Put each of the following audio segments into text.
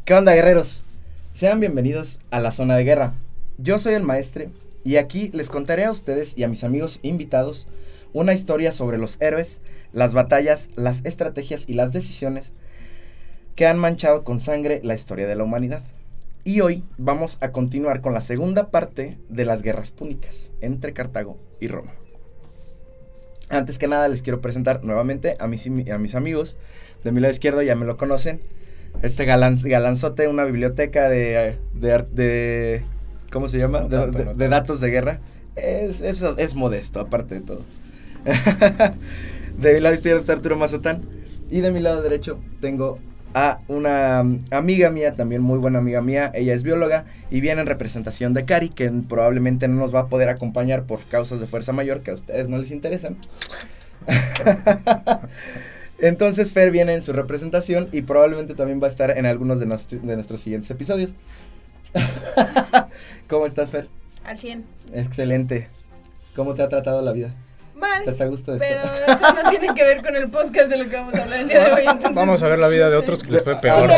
¿Qué onda, guerreros? Sean bienvenidos a la Zona de Guerra. Yo soy el Maestre y aquí les contaré a ustedes y a mis amigos invitados una historia sobre los héroes, las batallas, las estrategias y las decisiones que han manchado con sangre la historia de la humanidad. Y hoy vamos a continuar con la segunda parte de las guerras púnicas entre Cartago y Roma. Antes que nada les quiero presentar nuevamente a mis amigos. De mi lado izquierdo ya me lo conocen. Este galanzote, una biblioteca de ¿cómo se llama? De datos de guerra. Es modesto, aparte de todo. De mi lado izquierdo está Arturo Mazatán. Y de mi lado derecho tengo a una amiga mía, también muy buena amiga mía. Ella es bióloga y viene en representación de Cari, que probablemente no nos va a poder acompañar por causas de fuerza mayor que a ustedes no les interesan. Entonces Fer viene en su representación y probablemente también va a estar en algunos de nuestros siguientes episodios. ¿Cómo estás, Fer? Al 100. Excelente. ¿Cómo te ha tratado la vida? Mal. ¿Estás a gusto de pero esto? eso no tiene que ver con el podcast de lo que vamos a hablar el día de hoy. Entonces, vamos a ver la vida de otros que les fue peor. Sí,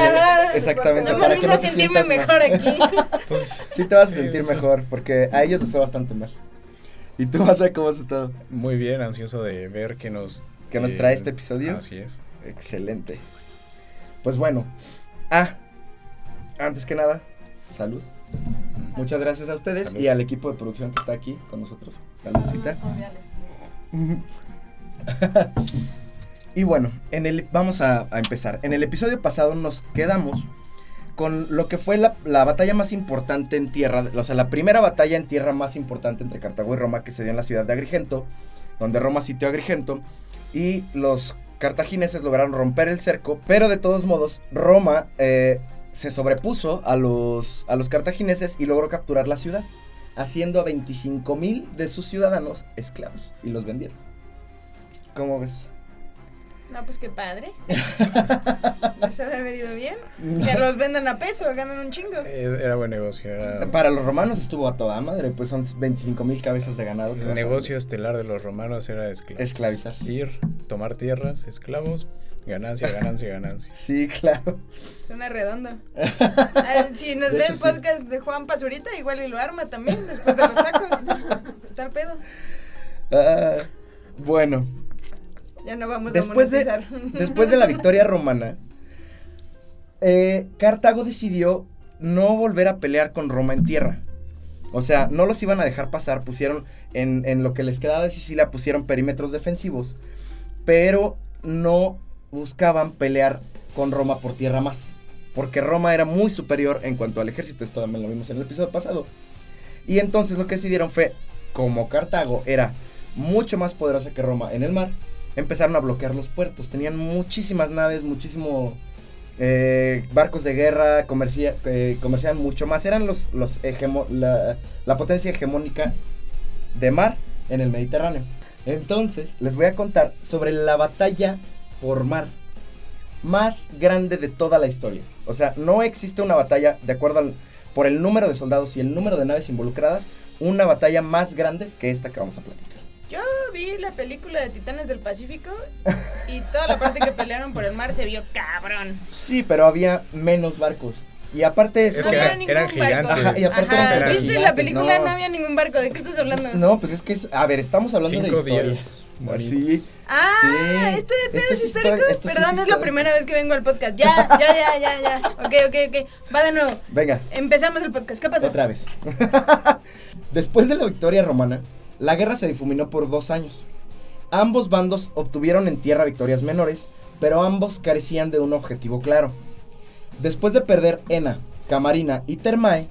exactamente. No para me que vine no a te sentirme sientas mejor mal. aquí. Entonces, Sí te vas a sí, sentir sí. mejor, porque a ellos les fue bastante mal. ¿Y tú, Masa, cómo has estado? Muy bien, ansioso de ver qué nos trae este episodio. Así es. Excelente. Pues bueno, antes que nada, salud. Muchas gracias a ustedes Salud. y al equipo de producción que está aquí con nosotros. Saludcita. Y bueno, vamos a empezar. En el episodio pasado nos quedamos con lo que fue la batalla más importante en tierra, o sea, la primera batalla en tierra más importante entre Cartago y Roma, que se dio en la ciudad de Agrigento, donde Roma sitió a Agrigento y los cartagineses lograron romper el cerco, pero de todos modos Roma se sobrepuso a los cartagineses y logró capturar la ciudad, haciendo a 25,000 de sus ciudadanos esclavos y los vendieron. ¿Cómo ves? No, pues qué padre. Les ha de haber ido bien. Que los vendan a peso, ganan un chingo. Era buen negocio. Era Para los romanos estuvo a toda madre, pues son 25,000 cabezas de ganado. el negocio estelar de los romanos era esclavizar. Ir, tomar tierras, esclavos, ganancia, ganancia, ganancia. Sí, claro. Suena redondo. Si nos De ve hecho, el podcast de Juan Pazurita, igual y lo arma también después de los tacos. Está el pedo. Bueno, Ya no vamos después a monetizar. de la victoria romana, Cartago decidió no volver a pelear con Roma en tierra. O sea, no los iban a dejar pasar, pusieron en lo que les quedaba de Sicilia, pusieron perímetros defensivos, pero no buscaban pelear con Roma por tierra más, porque Roma era muy superior en cuanto al ejército. Esto también lo vimos en el episodio pasado. Y entonces lo que decidieron fue, como Cartago era mucho más poderosa que Roma en el mar, empezaron a bloquear los puertos. Tenían muchísimas naves, barcos de guerra, comerciaban mucho más. Eran la potencia hegemónica de mar en el Mediterráneo. Entonces, les voy a contar sobre la batalla por mar más grande de toda la historia. O sea, no existe una batalla, de acuerdo por el número de soldados y el número de naves involucradas, una batalla más grande que esta que vamos a platicar. Yo vi la película de Titanes del Pacífico y toda la parte que pelearon por el mar se vio cabrón. Sí, pero había menos barcos. Y aparte Es que eran gigantes. Ajá, y aparte eran ¿viste? En la gigantes, película no había ningún barco. ¿De qué estás hablando? No, pues es que a ver, estamos hablando 5 de historia. días bonitos. Sí. Esto de pedos es históricos. historia, esto sí Perdón, es es la historia. primera vez que vengo al podcast. Ya. Ok. Va de nuevo. Venga, Empezamos el podcast. ¿Qué pasó? otra vez. Después de la victoria romana, la guerra se difuminó por 2 años. Ambos bandos obtuvieron en tierra victorias menores, pero ambos carecían de un objetivo claro. Después de perder Enna, Camarina y Thermae,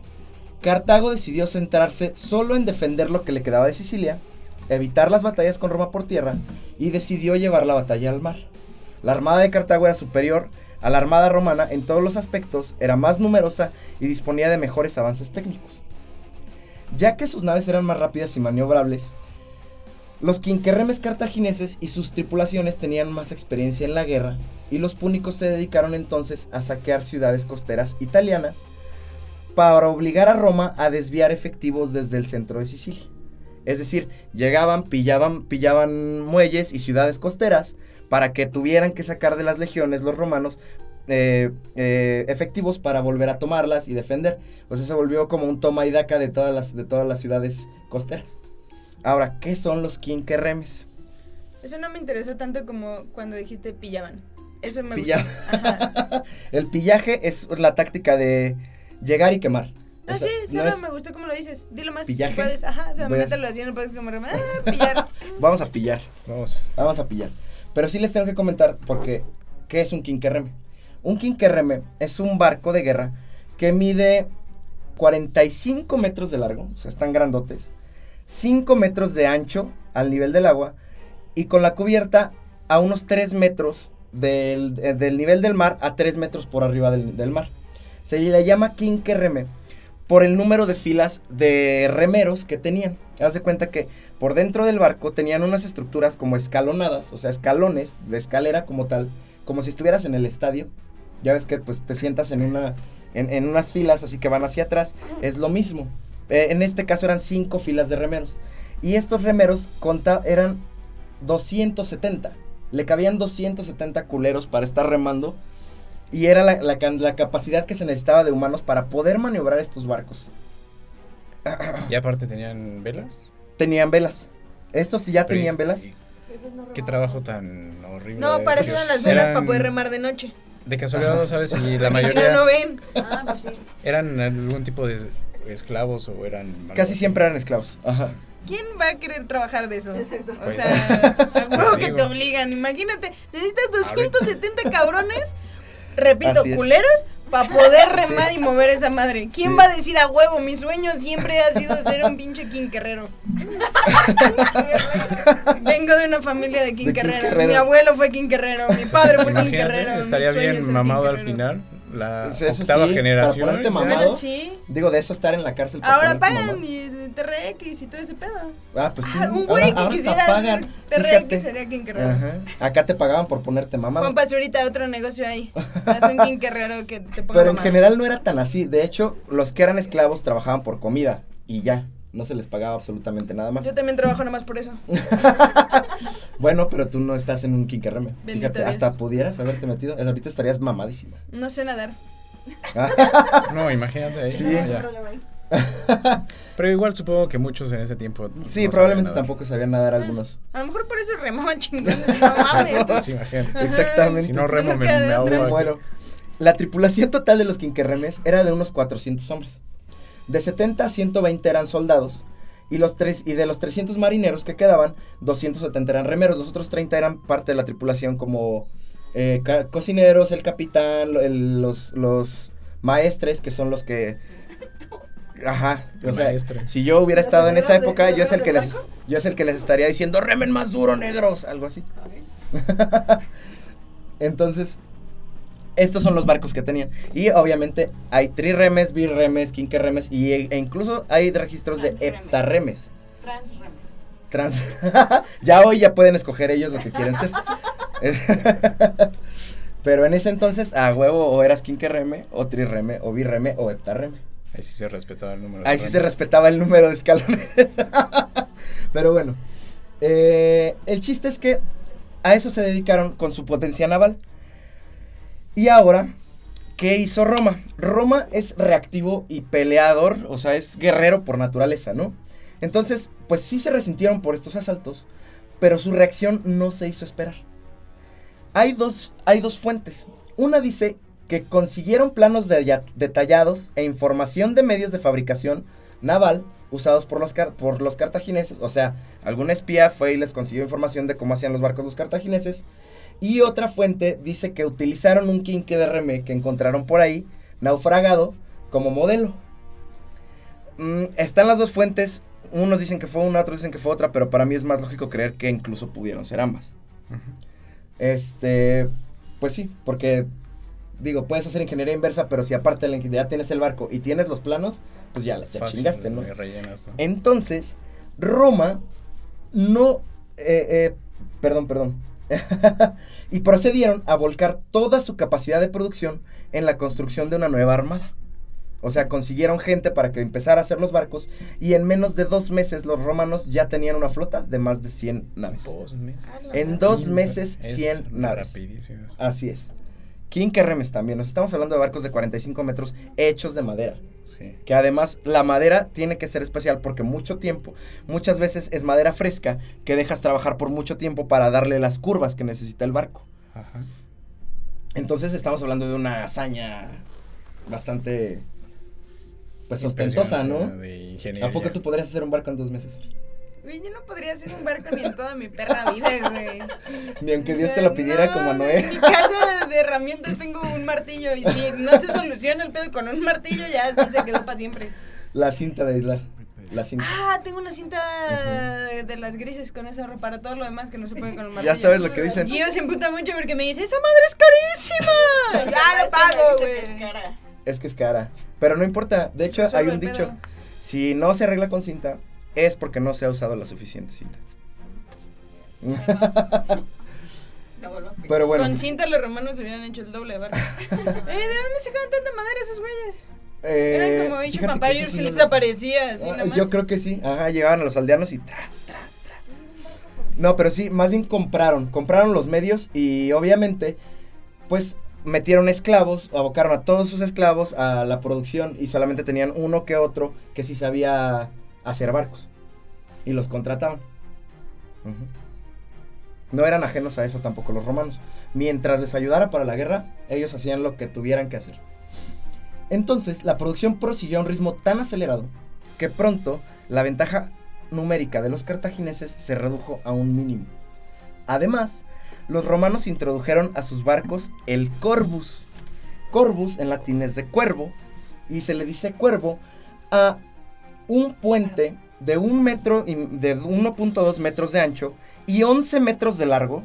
Cartago decidió centrarse solo en defender lo que le quedaba de Sicilia, evitar las batallas con Roma por tierra y decidió llevar la batalla al mar. La armada de Cartago era superior a la armada romana en todos los aspectos, era más numerosa y disponía de mejores avances técnicos. Ya que sus naves eran más rápidas y maniobrables, los quinquerremes cartagineses y sus tripulaciones tenían más experiencia en la guerra y los púnicos se dedicaron entonces a saquear ciudades costeras italianas para obligar a Roma a desviar efectivos desde el centro de Sicilia. Es decir, llegaban, pillaban muelles y ciudades costeras para que tuvieran que sacar de las legiones los romanos efectivos para volver a tomarlas y defender. O sea, se volvió como un toma y daca de todas las ciudades costeras. Ahora, ¿qué son los quinquerremes? Eso no me interesó tanto como cuando dijiste pillaban. Eso me Pilla- gustó. Ajá. El pillaje es la táctica de llegar y quemar. Ah, O sea, sí, no solo es- me gustó como lo dices. Dilo más. ¿Pillaje? Si puedes. Ajá, o sea, Voy a- mételo así en el podcast como pillar. Vamos a pillar. Vamos. Vamos a pillar. Pero sí les tengo que comentar porque, ¿qué es un quinquerreme? Un quinquerreme es un barco de guerra que mide 45 metros de largo, o sea, están grandotes, 5 metros de ancho al nivel del agua y con la cubierta a unos 3 metros del nivel del mar a 3 metros por arriba del mar. Se le llama quinquerreme por el número de filas de remeros que tenían. Haz de cuenta que por dentro del barco tenían unas estructuras como escalonadas, o sea, escalones de escalera como tal, como si estuvieras en el estadio. Ya ves que pues te sientas en unas filas así que van hacia atrás, es lo mismo. En este caso eran 5 filas de remeros. Y estos remeros eran 270. Le cabían 270 culeros para estar remando. Y era la capacidad que se necesitaba de humanos para poder maniobrar estos barcos. Y aparte tenían velas. Tenían velas. Estos sí ya tenían velas. Qué trabajo tan horrible. No, para eso eran las velas para poder remar de noche. De casualidad no sabes si la Y si mayoría no, no ven. Ah, pues sí. eran algún tipo de esclavos o eran... Casi siempre eran esclavos. Ajá. ¿Quién va a querer trabajar de eso? Exacto. O Pues, sea, a huevo que digo. te obligan. Imagínate, necesitas 270 cabrones, repito, Así es. culeros, para poder remar Sí. y mover esa madre. ¿Quién Sí. va a decir a huevo? Mi sueño siempre ha sido ser un pinche quinquerrero. Vengo de una familia de quinquerreros. quinquerreros. Mi abuelo fue quinquerrero, mi padre fue Imagínate, quinquerrero. mi estaría sueño es bien ser mamado al quinquerrero. final. La Eso sí, octava para generación. ponerte ya. mamado. Bueno, sí. Digo, de eso estar en la cárcel. para Ahora ponerte pagan mamado. y TRX y todo ese pedo. Ah, pues sí. Un güey que ahora hasta quisiera pagan. hacer TRX Fíjate. sería quinquerrero. Ajá. Acá te pagaban por ponerte mamado. Juan Pazurita, otro negocio ahí. Haz un quinquerrero que te ponga Pero en mamado. general no era tan así. De hecho, los que eran esclavos trabajaban por comida y ya. No se les pagaba absolutamente nada más. Yo también trabajo nomás por eso. Bueno, pero tú no estás en un quinquerreme. Bendito Fíjate, Dios. hasta pudieras haberte metido. Ahorita estarías mamadísima. No sé nadar. No, imagínate ahí. Sí. no, No ya. problema ahí. Pero igual supongo que muchos en ese tiempo. Sí, no probablemente sabían tampoco sabían nadar algunos. A lo mejor por eso remaban chingones. No mames. nadar. Sí, imagínate. Exactamente. Si no remo nos me queda de ahogo otra. Me aquí. muero. La tripulación total de los quinquerremes era de unos 400 hombres. De 70 a 120 eran soldados. Y de los 300 marineros que quedaban, 270 eran remeros. Los otros 30 eran parte de la tripulación como cocineros, el capitán, los maestres, que son los que... Ajá, o sea, Maestre. si yo hubiera Los estado en esa herreros de- época, los yo es el que herreros de yo es el que les estaría diciendo, remen más duro, negros, algo así. Entonces, estos son los barcos que tenían. Y obviamente hay trirremes, birremes, quinquerremes e incluso hay registros de Transremes. heptarremes. Transremes. Ya hoy ya pueden escoger ellos lo que quieren ser. Pero en ese entonces, a huevo, o eras quinquerreme, o trirreme, o birreme, o heptarreme. Ahí sí se respetaba el número. de Ahí sí se remes. respetaba el número de escalones. Pero bueno, el chiste es que a eso se dedicaron con su potencia naval. Y ahora, ¿qué hizo Roma? Roma es reactivo y peleador, o sea, es guerrero por naturaleza, ¿no? Entonces, pues sí se resintieron por estos asaltos, pero su reacción no se hizo esperar. Hay dos fuentes. Una dice que consiguieron planos detallados e información de medios de fabricación naval usados por los cartagineses. O sea, algún espía fue y les consiguió información de cómo hacían los barcos los cartagineses. Y otra fuente dice que utilizaron un quinquerreme que encontraron por ahí, naufragado, como modelo. Están las dos fuentes. Unos dicen que fue una, otros dicen que fue otra, pero para mí es más lógico creer que incluso pudieron ser ambas. Ujú. Pues sí, porque digo, puedes hacer ingeniería inversa, pero si aparte de la ya tienes el barco y tienes los planos, pues ya Fácil, chingaste, ¿no? me rellenas, ¿no? Entonces, Roma no, perdón, y procedieron a volcar toda su capacidad de producción en la construcción de una nueva armada. O sea, consiguieron gente para que empezara a hacer los barcos y en menos de 2 meses los romanos ya tenían una flota de más de 100 naves. 2 meses. En 2 meses, Es 100 naves. rapidísimo. Así es. Quinquerremes también. Nos estamos hablando de barcos de 45 metros hechos de madera. Sí. Que además la madera tiene que ser especial porque muchas veces es madera fresca que dejas trabajar por mucho tiempo para darle las curvas que necesita el barco. Ajá. Entonces estamos hablando de una hazaña bastante, pues, ostentosa, ¿no? De ingeniería. ¿A poco tú podrías hacer un barco en 2 meses? Güey, yo no podría hacer un barco ni en toda mi perra vida, güey. Ni aunque Dios te lo pidiera, No, como a En Noé. mi casa de herramientas tengo un martillo y si no se soluciona el pedo con un martillo, ya así se quedó para siempre. La cinta de aislar. La cinta. Ah, tengo una cinta de las grises con esa ropa, para todo lo demás que no se puede con el martillo. Ya sabes lo que dicen. Gio se emputa mucho porque me dice, ¡esa madre es carísima! ¡Ya lo pago, güey! Es que es cara. Pero no importa. De hecho, Solo hay un el dicho. pedo. Si no se arregla con cinta, es porque no se ha usado la suficiente cinta. Pero bueno. Con cinta los romanos hubieran hecho el doble de barco. ¿De dónde sacaban tanta madera esos güeyes? Eran como bichos fíjate que papayos eso sí y no les lo sé. aparecía así nomás. Yo creo que sí. Ajá, llegaban a los aldeanos y tra. No, pero sí, más bien compraron los medios y obviamente, pues, metieron esclavos, abocaron a todos sus esclavos a la producción y solamente tenían uno que otro que sí sabía hacer barcos y los contrataban. Ujú. No eran ajenos a eso tampoco los romanos. Mientras les ayudara para la guerra, ellos hacían lo que tuvieran que hacer. Entonces, la producción prosiguió a un ritmo tan acelerado que pronto la ventaja numérica de los cartagineses se redujo a un mínimo. Además, los romanos introdujeron a sus barcos el corvus. Corvus en latín es de cuervo y se le dice cuervo a un puente de 1 metro y de 1.2 metros de ancho y 11 metros de largo,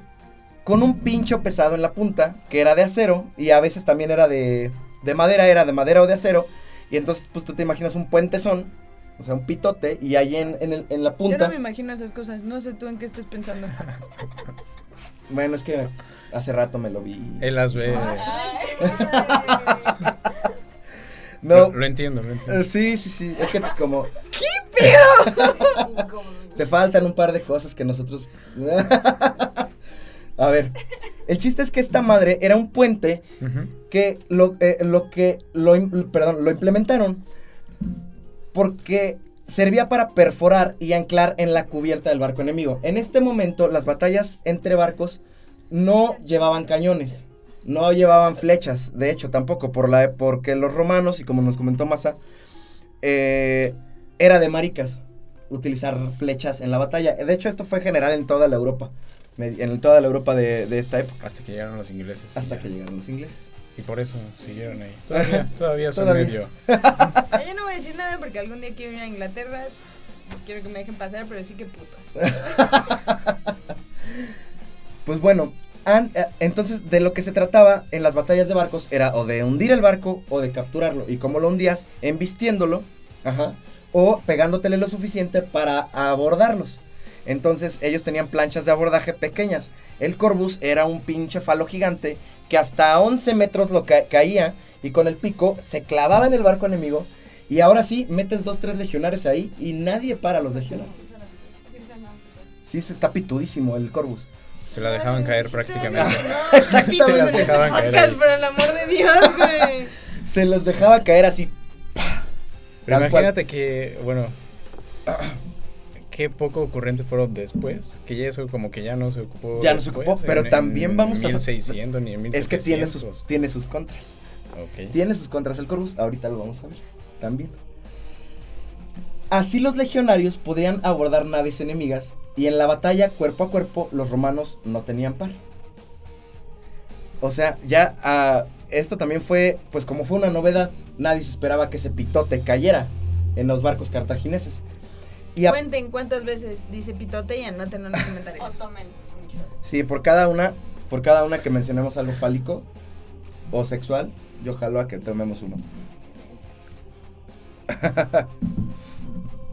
con un pincho pesado en la punta, que era de acero, y a veces también era de madera o de acero, y entonces pues tú te imaginas un puentezón, o sea, un pitote, y ahí en la Yo punta... no me imagino esas cosas, no sé tú en qué estés pensando. Bueno, es que hace rato me lo vi. Él las ve. No, Lo entiendo. sí, es que como... ¿Qué pedo? Te faltan un par de cosas que nosotros... A ver, el chiste es que esta madre era un puente Ujú. que lo implementaron porque servía para perforar y anclar en la cubierta del barco enemigo. En este momento, las batallas entre barcos no llevaban cañones, no llevaban flechas, de hecho tampoco, porque los romanos, y como nos comentó Masa, era de maricas utilizar flechas en la batalla. De hecho, esto fue general en toda la Europa, en toda la Europa de esta época. Hasta que llegaron los ingleses. Hasta que llegaron los ingleses. Y por eso siguieron ahí. Todavía son Todavía. medio. Yo no voy a decir nada porque algún día quiero ir a Inglaterra. Quiero que me dejen pasar, pero sí que putos. Pues bueno, entonces de lo que se trataba en las batallas de barcos era o de hundir el barco o de capturarlo. ¿Y cómo lo hundías? Embistiéndolo, o pegándotele lo suficiente para abordarlos. Entonces ellos tenían planchas de abordaje pequeñas. El corvus era un pinche falo gigante que hasta 11 metros lo caía y con el pico se clavaba en el barco enemigo. Y ahora sí, metes 2-3 legionarios ahí y nadie para a los legionarios. Sí, se está pitudísimo el corvus. Se la dejaban caer prácticamente. No, Exactamente. se las dejaban caer ahí. por el amor de Dios, güey. Se los dejaba caer así. Pero Tal cual. imagínate que, bueno, qué poco ocurrentes fueron después, que ya eso como que ya no se ocupó. Ya no se ocupó, pero también vamos a... 1600 ni en 1700. Es que tiene sus contras. Ok. Tiene sus contras el corvus, ahorita lo vamos a ver también. Así los legionarios podían abordar naves enemigas y en la batalla cuerpo a cuerpo los romanos no tenían par. O sea, ya esto también fue, pues como fue una novedad, nadie se esperaba que ese pitote cayera en los barcos cartagineses. Y Cuenten cuántas veces dice pitote y anoten en los comentarios. O tomen mucho. sí, por cada una que mencionemos algo fálico o sexual, yo jalo a que tomemos uno.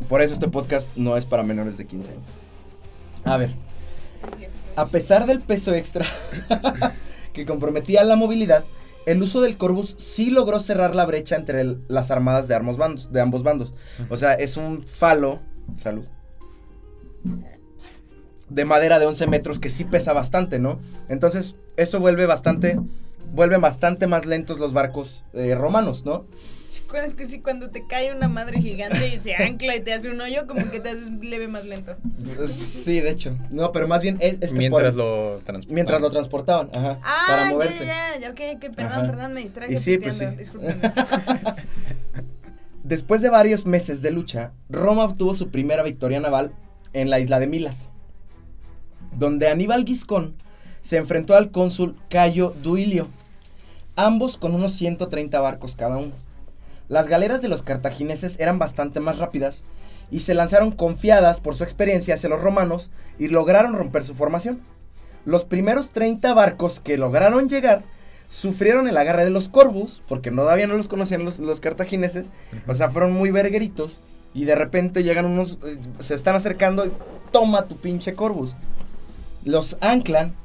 Por eso este podcast no es para menores de 15 años. A ver, a pesar del peso extra que comprometía la movilidad, el uso del corvus sí logró cerrar la brecha entre las armadas de ambos bandos. O sea, es un falo, salud, de madera de 11 metros que sí pesa bastante, ¿no? Entonces, eso vuelve bastante vuelven bastante más lentos los barcos romanos, ¿no? Cuando te cae una madre gigante y se ancla y te hace un hoyo, como que te haces leve más lento. Sí, de hecho. No, pero más bien es que mientras lo transportaban. Mientras lo transportaban, ajá, para moverse. Ya, ok, perdón, me distraje. Y sí, pues sí. Discúlpenme. Después de varios meses de lucha, Roma obtuvo su primera victoria naval en la isla de Milas, donde Aníbal Giscón se enfrentó al cónsul Cayo Duilio, ambos con unos 130 barcos cada uno. Las galeras de los cartagineses eran bastante más rápidas y se lanzaron confiadas por su experiencia hacia los romanos y lograron romper su formación. Los primeros 30 barcos que lograron llegar sufrieron el agarre de los corvus, porque todavía no los conocían los cartagineses, o sea, fueron muy vergueritos, y de repente llegan unos, se están acercando y toma tu pinche corvus. Los anclan,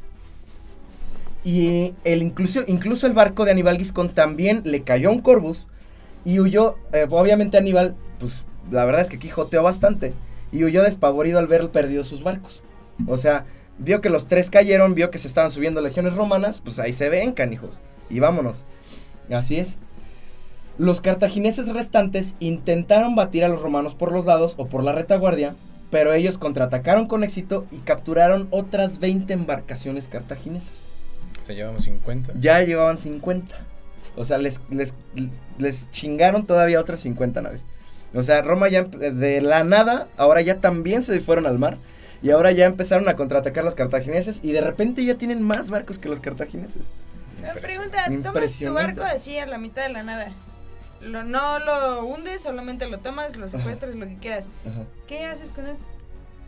y incluso el barco de Aníbal Giscón también le cayó un corvus, y huyó. Obviamente Aníbal, pues la verdad es que quijoteó bastante, y huyó despavorido al ver perdido sus barcos. O sea, vio que los 3 cayeron, vio que se estaban subiendo legiones romanas, pues ahí se ven, canijos, y vámonos. Así es. Los cartagineses restantes intentaron batir a los romanos por los lados o por la retaguardia, pero ellos contraatacaron con éxito y capturaron otras 20 embarcaciones cartaginesas. O sea, llevamos 50. Ya llevaban 50. O sea, les chingaron todavía otras 50 naves. O sea, Roma ya de la nada, ahora ya también se fueron al mar. Y ahora ya empezaron a contraatacar los cartagineses. Y de repente ya tienen más barcos que los cartagineses. Pregunta, ¿tomas tu barco así a la mitad de la nada? No lo hundes, solamente lo tomas, lo secuestras, lo que quieras. Ajá. ¿Qué haces con él?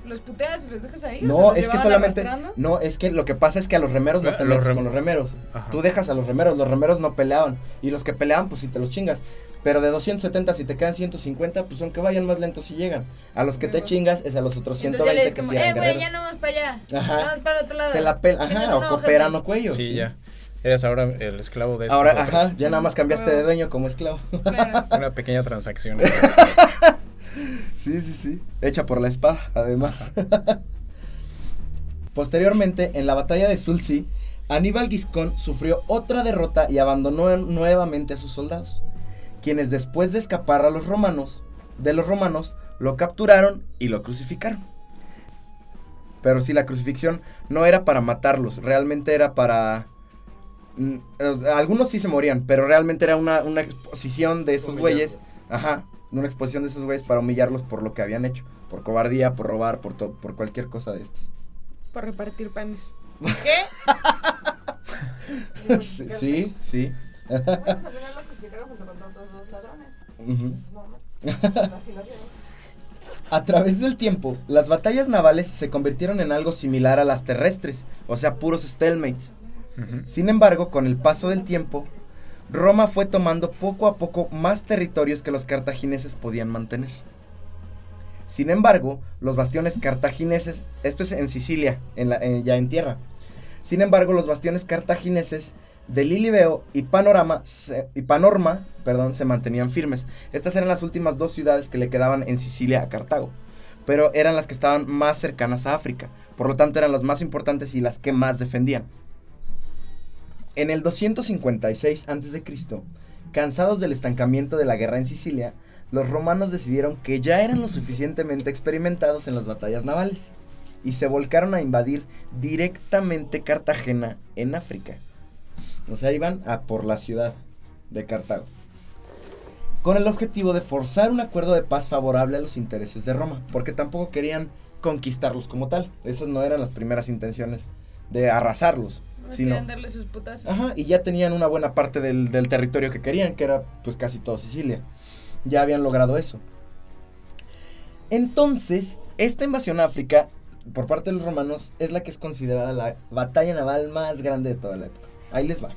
¿Los puteas y los dejas ahí? No, es que solamente... No, es que lo que pasa es que a los remeros no te metes con los remeros. Ajá. Tú dejas a los remeros no peleaban. Y los que peleaban, pues si te los chingas. Pero de 270, si te quedan 150, pues aunque vayan más lentos si llegan. A los que te chingas es a los otros 120 que sí eran güey, guerreros. ya no vamos para allá. Ajá. Vamos para el otro lado. Se la ajá, o cooperan o cuello. Sí, ya. Eres ahora el esclavo de estos Ahora, otros. ajá, ya nada más cambiaste de dueño como esclavo. Claro. Una pequeña transacción. Sí. Hecha por la espada, además. Posteriormente, en la batalla de Sulci, Aníbal Giscón sufrió otra derrota y abandonó nuevamente a sus soldados, quienes después de escapar de los romanos, lo capturaron y lo crucificaron. Pero sí, la crucifixión no era para matarlos, realmente era para... algunos sí se morían, pero realmente era una exposición de esos güeyes. Ajá, una exposición de esos güeyes para humillarlos por lo que habían hecho, por cobardía, por robar, por cualquier cosa de estas. Por repartir panes. ¿Qué? Sí. Vamos a tener los crucificaron junto con todos los ladrones. Uh-huh. Así lo hacemos. A través del tiempo, las batallas navales se convirtieron en algo similar a las terrestres, o sea, puros stalemates. Uh-huh. Sin embargo, con el paso del tiempo, Roma fue tomando poco a poco más territorios que los cartagineses podían mantener. Sin embargo, los bastiones cartagineses, esto es en Sicilia, ya en tierra. Sin embargo, los bastiones cartagineses de Lilibeo y Panorma, se mantenían firmes. Estas eran las últimas 2 ciudades que le quedaban en Sicilia a Cartago, pero eran las que estaban más cercanas a África, por lo tanto eran las más importantes y las que más defendían. En el 256 a.C., cansados del estancamiento de la guerra en Sicilia, los romanos decidieron que ya eran lo suficientemente experimentados en las batallas navales y se volcaron a invadir directamente Cartagena en África. O sea, iban a por la ciudad de Cartago, con el objetivo de forzar un acuerdo de paz favorable a los intereses de Roma, porque tampoco querían conquistarlos como tal. Esas no eran las primeras intenciones de arrasarlos. No sino, querían darle sus putazos. Ajá, y ya tenían una buena parte del territorio que querían, que era pues casi todo Sicilia. Ya habían logrado eso. Entonces, esta invasión a África, por parte de los romanos, es la que es considerada la batalla naval más grande de toda la época. Ahí les va.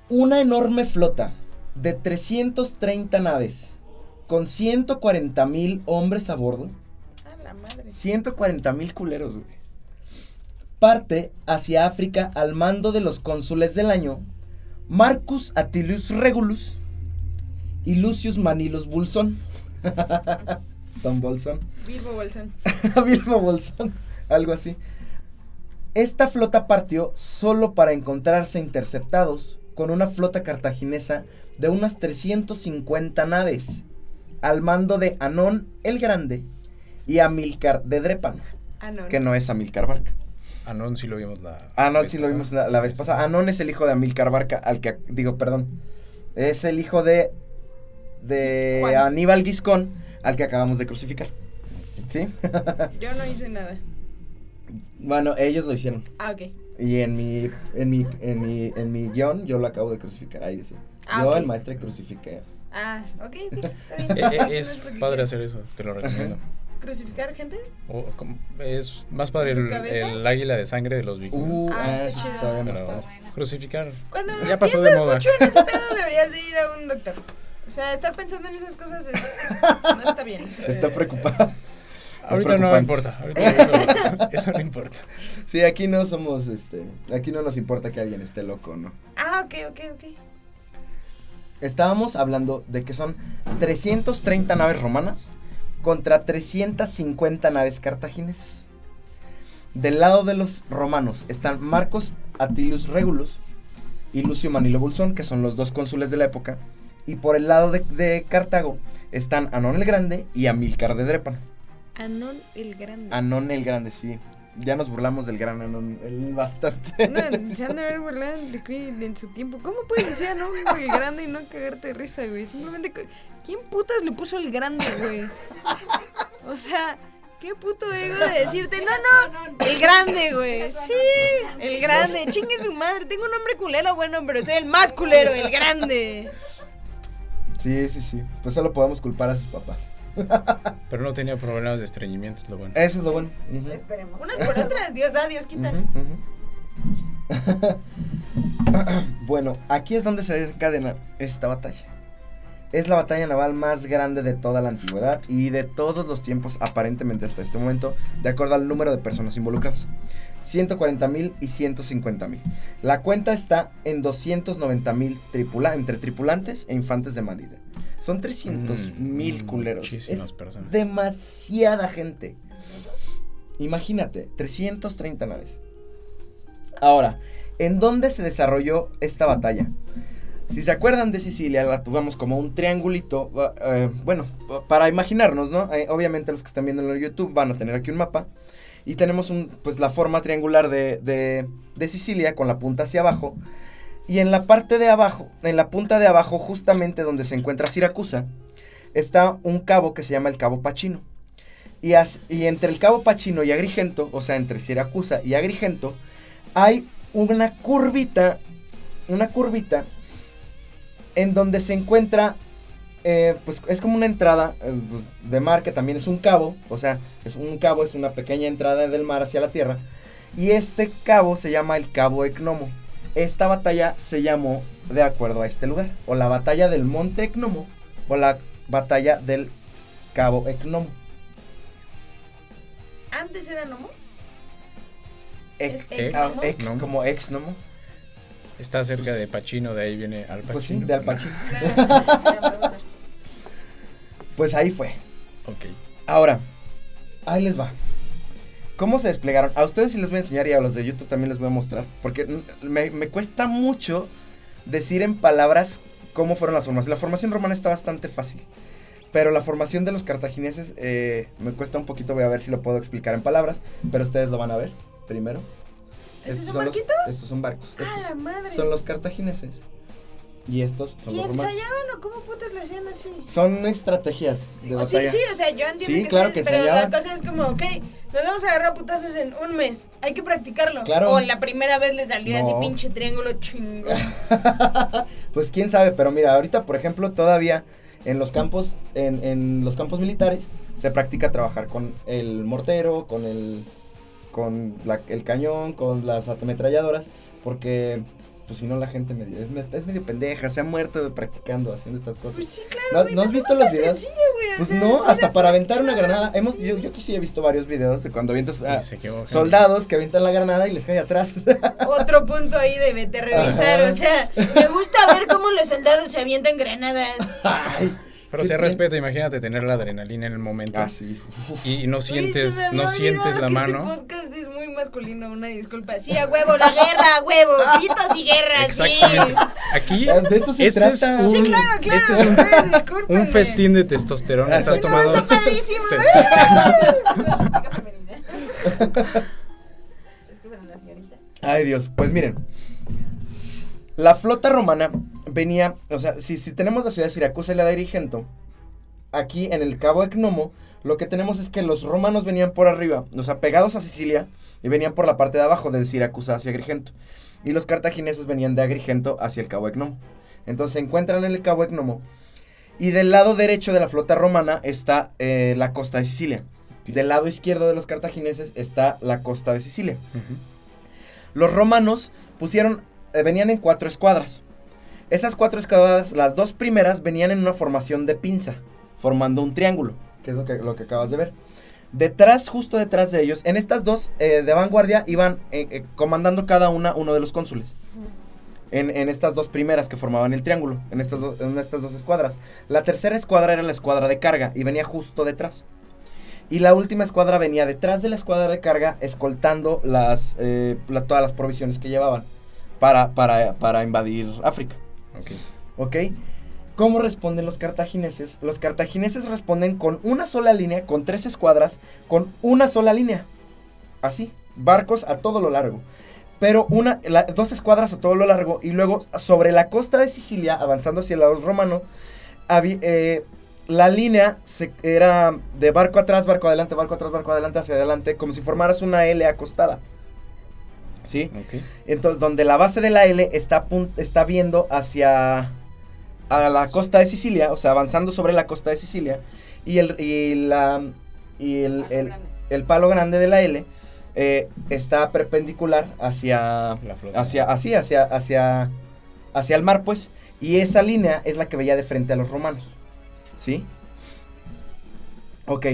Una enorme flota de 330 naves, con 140,000 hombres a bordo. A la madre. 140,000 culeros, güey. Parte hacia África al mando de los cónsules del año, Marcus Atilius Regulus y Lucius Manilius Bulson. Tom Bolson. Bilbo Bolson. Bilbo Bolson, algo así. Esta flota partió solo para encontrarse interceptados con una flota cartaginesa de unas 350 naves, al mando de Anón el Grande y Amílcar de Drépano, que no es Amílcar Barca. Anón sí lo vimos la vez pasada. Anón es el hijo de Amílcar Barca, es el hijo de Aníbal Giscón, al que acabamos de crucificar. ¿Sí? Yo no hice nada. Bueno, ellos lo hicieron. Ah, ok. Y en mi guión yo lo acabo de crucificar, ahí dice. Yo, el maestro, crucifiqué. Ah, ok, está bien. Es padre hacer eso, te lo recomiendo. ¿Crucificar gente? Es más padre el águila de sangre de los vikingos. Eso todavía más padre. Crucificar. Cuando ya pasó de moda. Mucho en ese pedo deberías de ir a un doctor. O sea, estar pensando en esas cosas no está bien. Está preocupado. Ahorita no importa, ahorita eso no importa. Sí, aquí no somos, aquí no nos importa que alguien esté loco, ¿no? Ah, ok. Estábamos hablando de que son 330 naves romanas contra 350 naves cartaginesas. Del lado de los romanos están Marcos Atilius Regulus y Lucio Manilo Bolsón, que son los dos cónsules de la época. Y por el lado de Cartago están Anón el Grande y Amílcar de Drépano. Anón el Grande. Anón el Grande, sí. Ya nos burlamos del gran Anón bastante. No, se han de haber burlado en su tiempo. ¿Cómo puedes decir Anón el Grande y no cagarte de risa, güey? Simplemente, ¿quién putas le puso el grande, güey? O sea, qué puto ego de decirte, no, el grande, güey. Sí, el grande, chingue su madre. Tengo un nombre culero, bueno, pero soy el más culero, el grande. Sí. Pues solo podemos culpar a sus papás. Pero no tenía problemas de estreñimiento, es lo bueno. Eso es lo bueno. Esperemos. Unas por otras, Dios da, Dios quita. Bueno, aquí es donde se desencadena esta batalla. Es la batalla naval más grande de toda la antigüedad y de todos los tiempos, aparentemente hasta este momento, de acuerdo al número de personas involucradas. 140,000 y 150,000. La cuenta está en 290,000 entre tripulantes e infantes de marina. Son 300,000 culeros. Es personas. Demasiada gente. Imagínate, 330 naves. Ahora, ¿en dónde se desarrolló esta batalla? Si se acuerdan de Sicilia, la tuvimos como un triangulito. Bueno, para imaginarnos, ¿no? Obviamente los que están viendo en el YouTube van a tener aquí un mapa. Y tenemos pues la forma triangular de Sicilia con la punta hacia abajo. Y en la parte de abajo, en la punta de abajo, justamente donde se encuentra Siracusa, está un cabo que se llama el Cabo Pachino. Y entre el Cabo Pachino y Agrigento, o sea, entre Siracusa y Agrigento, hay una curvita en donde se encuentra, pues es como una entrada de mar, que también es un cabo, o sea, es una pequeña entrada del mar hacia la tierra, y este cabo se llama el Cabo Ecnomo. Esta batalla se llamó de acuerdo a este lugar, o la batalla del Monte Ecnomo, o la batalla del Cabo Ecnomo. ¿Antes era Nomo? Como Exnomo. Está cerca de Pachino, de ahí viene Al Pacino. Pues sí, de Al Pacino. Pues ahí fue. Ok. Ahora, ahí les va. ¿Cómo se desplegaron? A ustedes sí les voy a enseñar y a los de YouTube también les voy a mostrar. Porque me cuesta mucho decir en palabras cómo fueron las formaciones. La formación romana está bastante fácil. Pero la formación de los cartagineses me cuesta un poquito. Voy a ver si lo puedo explicar en palabras. Pero ustedes lo van a ver primero. ¿Estos son barquitos? Estos son barcos. ¡Ah, la madre! Son los cartagineses. Y estos son los romanos. ¿Y ensayaban o cómo putas lo hacían así? Son estrategias de batalla. Sí, o sea, yo entiendo sí, claro que pero ensayaban. la cosa es como, ok, nos vamos a agarrar putazos en un mes, hay que practicarlo. Claro. O la primera vez les salió así pinche triángulo chingón. Pues quién sabe, pero mira, ahorita por ejemplo todavía en los campos, en los campos militares se practica trabajar con el mortero, con el cañón, con las ametralladoras, porque pues si no la gente es medio pendeja, se ha muerto practicando, haciendo estas cosas. Pues sí, claro, ¿No has visto los videos? Sencillo, güey, pues o sea, no, sí, hasta para aventar una granada. Yo que sí he visto varios videos de cuando avientas soldados que avientan la granada y les cae atrás. Otro punto ahí de revisar. Ajá. O sea, me gusta ver cómo los soldados se avientan granadas. Ay, Pero ¿Qué se tiene? respeta, imagínate tener la adrenalina en el momento. Ah, sí. Y no Oye, sientes, se me había no sientes olvidado la que mano. Este podcast es muy masculino, una disculpa. Sí, a huevo, la guerra, a huevo, pitos y guerras, Exactamente. sí. Aquí, De eso se este es trata. un, Sí, claro, claro. este es discúlpenme. un festín de testosterona. Estás Exacto. tomando No, está padrísimo. testosterona. Chica femenina. Es que bueno, la señorita. Ay, Dios. Pues miren. La flota romana venía, o sea, si tenemos la ciudad de Siracusa y la de Agrigento, aquí en el Cabo de Gnomo, lo que tenemos es que los romanos venían por arriba, o sea, pegados a Sicilia, y venían por la parte de abajo de Siracusa hacia Agrigento. Y los cartagineses venían de Agrigento hacia el Cabo de Gnomo. Entonces se encuentran en el Cabo de Gnomo. Y del lado derecho de la flota romana está la costa de Sicilia. Del lado izquierdo de los cartagineses está la costa de Sicilia. Ujú. Los romanos venían en 4 escuadras. Esas 4 escuadras, las 2 primeras venían en una formación de pinza, formando un triángulo, que es lo que acabas de ver. Detrás, justo detrás de ellos, en estas 2 de vanguardia iban comandando cada uno de los cónsules. En estas 2 primeras que formaban el triángulo, en estas dos escuadras. La tercera escuadra era la escuadra de carga y venía justo detrás. Y la última escuadra venía detrás de la escuadra de carga, escoltando todas las provisiones que llevaban para invadir África. Ok. ¿Ok? ¿Cómo responden los cartagineses? Los cartagineses responden con una sola línea, con 3 escuadras, con una sola línea. Así, barcos a todo lo largo. Pero 2 escuadras a todo lo largo, y luego sobre la costa de Sicilia, avanzando hacia el lado romano, la línea era de barco atrás, barco adelante, barco atrás, barco adelante, hacia adelante, como si formaras una L acostada. ¿Sí? Ok. Entonces, donde la base de la L está viendo hacia la costa de Sicilia, o sea, avanzando sobre la costa de Sicilia, y el palo grande de la L está perpendicular hacia La flota. hacia el mar, pues, y esa línea es la que veía de frente a los romanos. ¿Sí? Ok.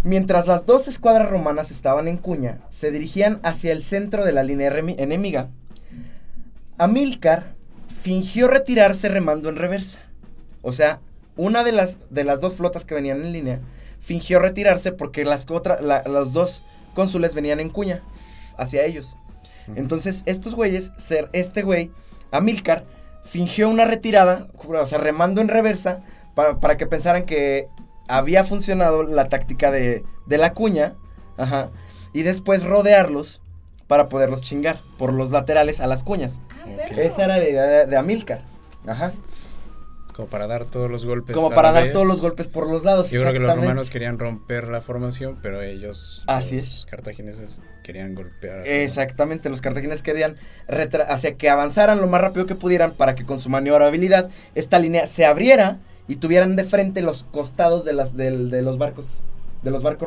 Mientras las 2 escuadras romanas estaban en Cuña, se dirigían hacia el centro de la línea enemiga. Amílcar fingió retirarse remando en reversa. O sea, una de las 2 flotas que venían en línea fingió retirarse porque los 2 cónsules venían en Cuña hacia ellos. Ujú. Entonces, estos güeyes, Amílcar, fingió una retirada, o sea, remando en reversa, para que pensaran que había funcionado la táctica de la cuña, ajá, y después rodearlos para poderlos chingar por los laterales a las cuñas. Ok. Esa era la idea de Amílcar, ajá, Como para dar todos los golpes. como a para la dar vez. todos los golpes por los lados. Yo creo que los exactamente. romanos querían romper la formación, pero ellos, Así los cartagineses, querían golpear. Exactamente, los cartagineses querían hacia que avanzaran lo más rápido que pudieran para que con su maniobrabilidad esta línea se abriera y tuvieran de frente los costados de los barcos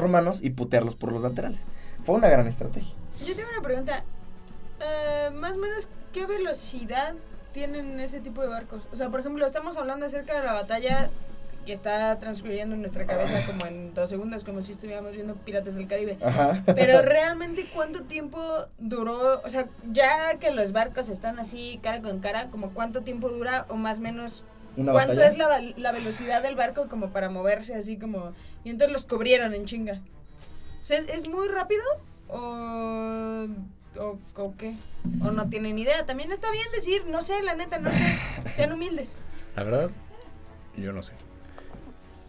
romanos y putearlos por los laterales. Fue una gran estrategia. Yo tengo una pregunta. Más o menos, ¿qué velocidad tienen ese tipo de barcos? O sea, por ejemplo, estamos hablando acerca de la batalla que está transcurriendo en nuestra cabeza como en 2 segundos, como si estuviéramos viendo Piratas del Caribe. Ajá. Pero realmente, ¿cuánto tiempo duró? O sea, ya que los barcos están así cara con cara, como cuánto tiempo dura o más o menos Una cuánto batalla. es la velocidad del barco como para moverse así como... Y entonces los cubrieron en chinga. O sea, ¿es muy rápido o qué? ¿O no tienen idea? También está bien decir, no sé, la neta, no sé. Sean humildes. La verdad, yo no sé.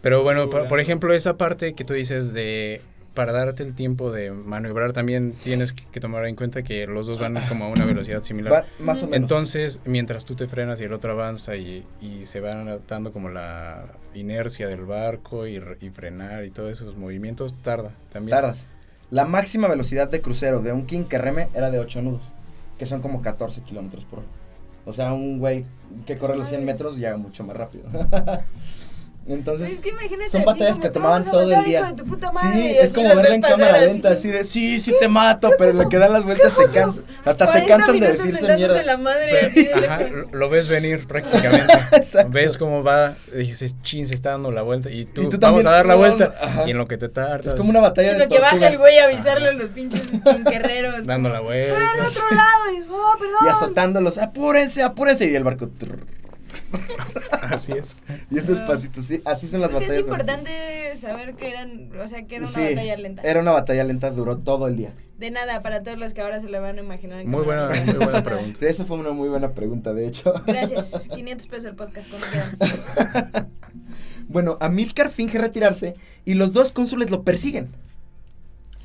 Pero bueno, por ejemplo, esa parte que tú dices de... Para darte el tiempo de maniobrar, también tienes que tomar en cuenta que los dos van como a una velocidad similar. Más o menos. Entonces, mientras tú te frenas y el otro avanza y se van dando como la inercia del barco y frenar y todos esos movimientos, tarda también. Tardas. La máxima velocidad de crucero de un King que reme era de 8 nudos, que son como 14 kilómetros por hora. O sea, un güey que corre los 100 metros llega mucho más rápido. Entonces, Es que imagínate son así batallas como, que "Te tomaban vamos a todo el matar, día. hijo de tu puta madre", Sí, y es así como los verla ves en pasar cámara así lenta, como, así de, sí te mato, pero lo que dan las vueltas se cansan, hasta se 40 cansan de minutos decirse mentándose mierda. la madre. así de Ajá, lejos. lo ves venir prácticamente. Exacto. Ves cómo va, dices, chin, se está dando la vuelta. Y tú tú vamos también, a dar la vamos, vuelta. ajá. Y en lo que te tardas, Es como una batalla En de lo que baja tortugas. el güey a avisarle a los pinches guerreros. dando la Por vuelta. el otro lado. Y, oh, perdón. Y azotándolos, apúrense, apúrense. Y el barco. Así es. Bien despacito, sí, así son las Creo que batallas. es importante saber que eran, o sea, que era una Sí, batalla lenta. Era una batalla lenta, duró todo el día. De nada, para todos los que ahora se le van a imaginar. Muy buena pregunta. Esa fue una muy buena pregunta, de hecho. Gracias, 500 pesos el podcast, cuando quieran. Bueno, Amílcar finge retirarse y los dos cónsules lo persiguen.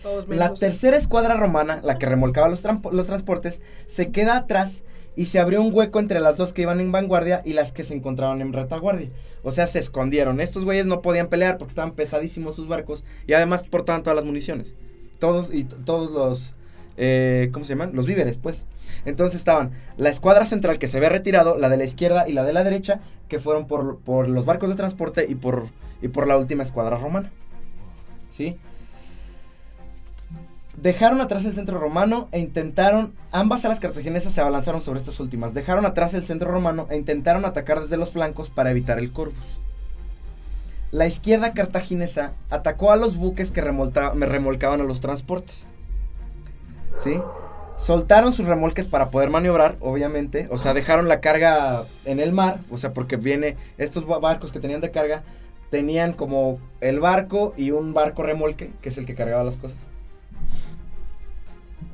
Todos La mensos. tercera escuadra romana, la que remolcaba los transportes, se queda atrás y se abrió un hueco entre las dos que iban en vanguardia y las que se encontraban en retaguardia. O sea, se escondieron. Estos güeyes no podían pelear porque estaban pesadísimos sus barcos y además portaban todas las municiones. Todos los... ¿cómo se llaman? Los víveres, pues. Entonces estaban la escuadra central que se había retirado, la de la izquierda y la de la derecha, que fueron por los barcos de transporte y por la última escuadra romana. ¿Sí? Dejaron atrás el centro romano e intentaron, ambas alas cartaginesas se abalanzaron sobre estas últimas, dejaron atrás el centro romano e intentaron atacar desde los flancos para evitar el Corvus. La izquierda cartaginesa atacó a los buques que remolcaban a los transportes. ¿Sí? Soltaron sus remolques para poder maniobrar, obviamente, o sea, dejaron la carga en el mar, o sea, porque estos barcos que tenían de carga, tenían como el barco y un barco remolque, que es el que cargaba las cosas.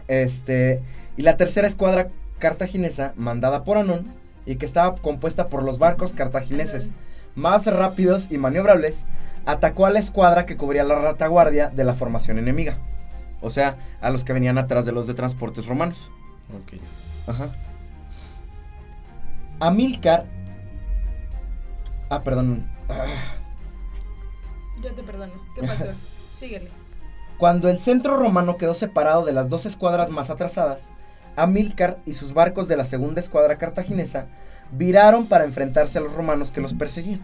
Y la tercera escuadra cartaginesa, mandada por Anón, y que estaba compuesta por los barcos cartagineses más rápidos y maniobrables, atacó a la escuadra que cubría la retaguardia de la formación enemiga. O sea, a los que venían atrás de los de transportes romanos. Ok. Ajá. Amílcar... perdón. Yo te perdono. ¿Qué pasó? Síguele. Cuando el centro romano quedó separado de las dos escuadras más atrasadas, Amílcar y sus barcos de la segunda escuadra cartaginesa viraron para enfrentarse a los romanos que los perseguían.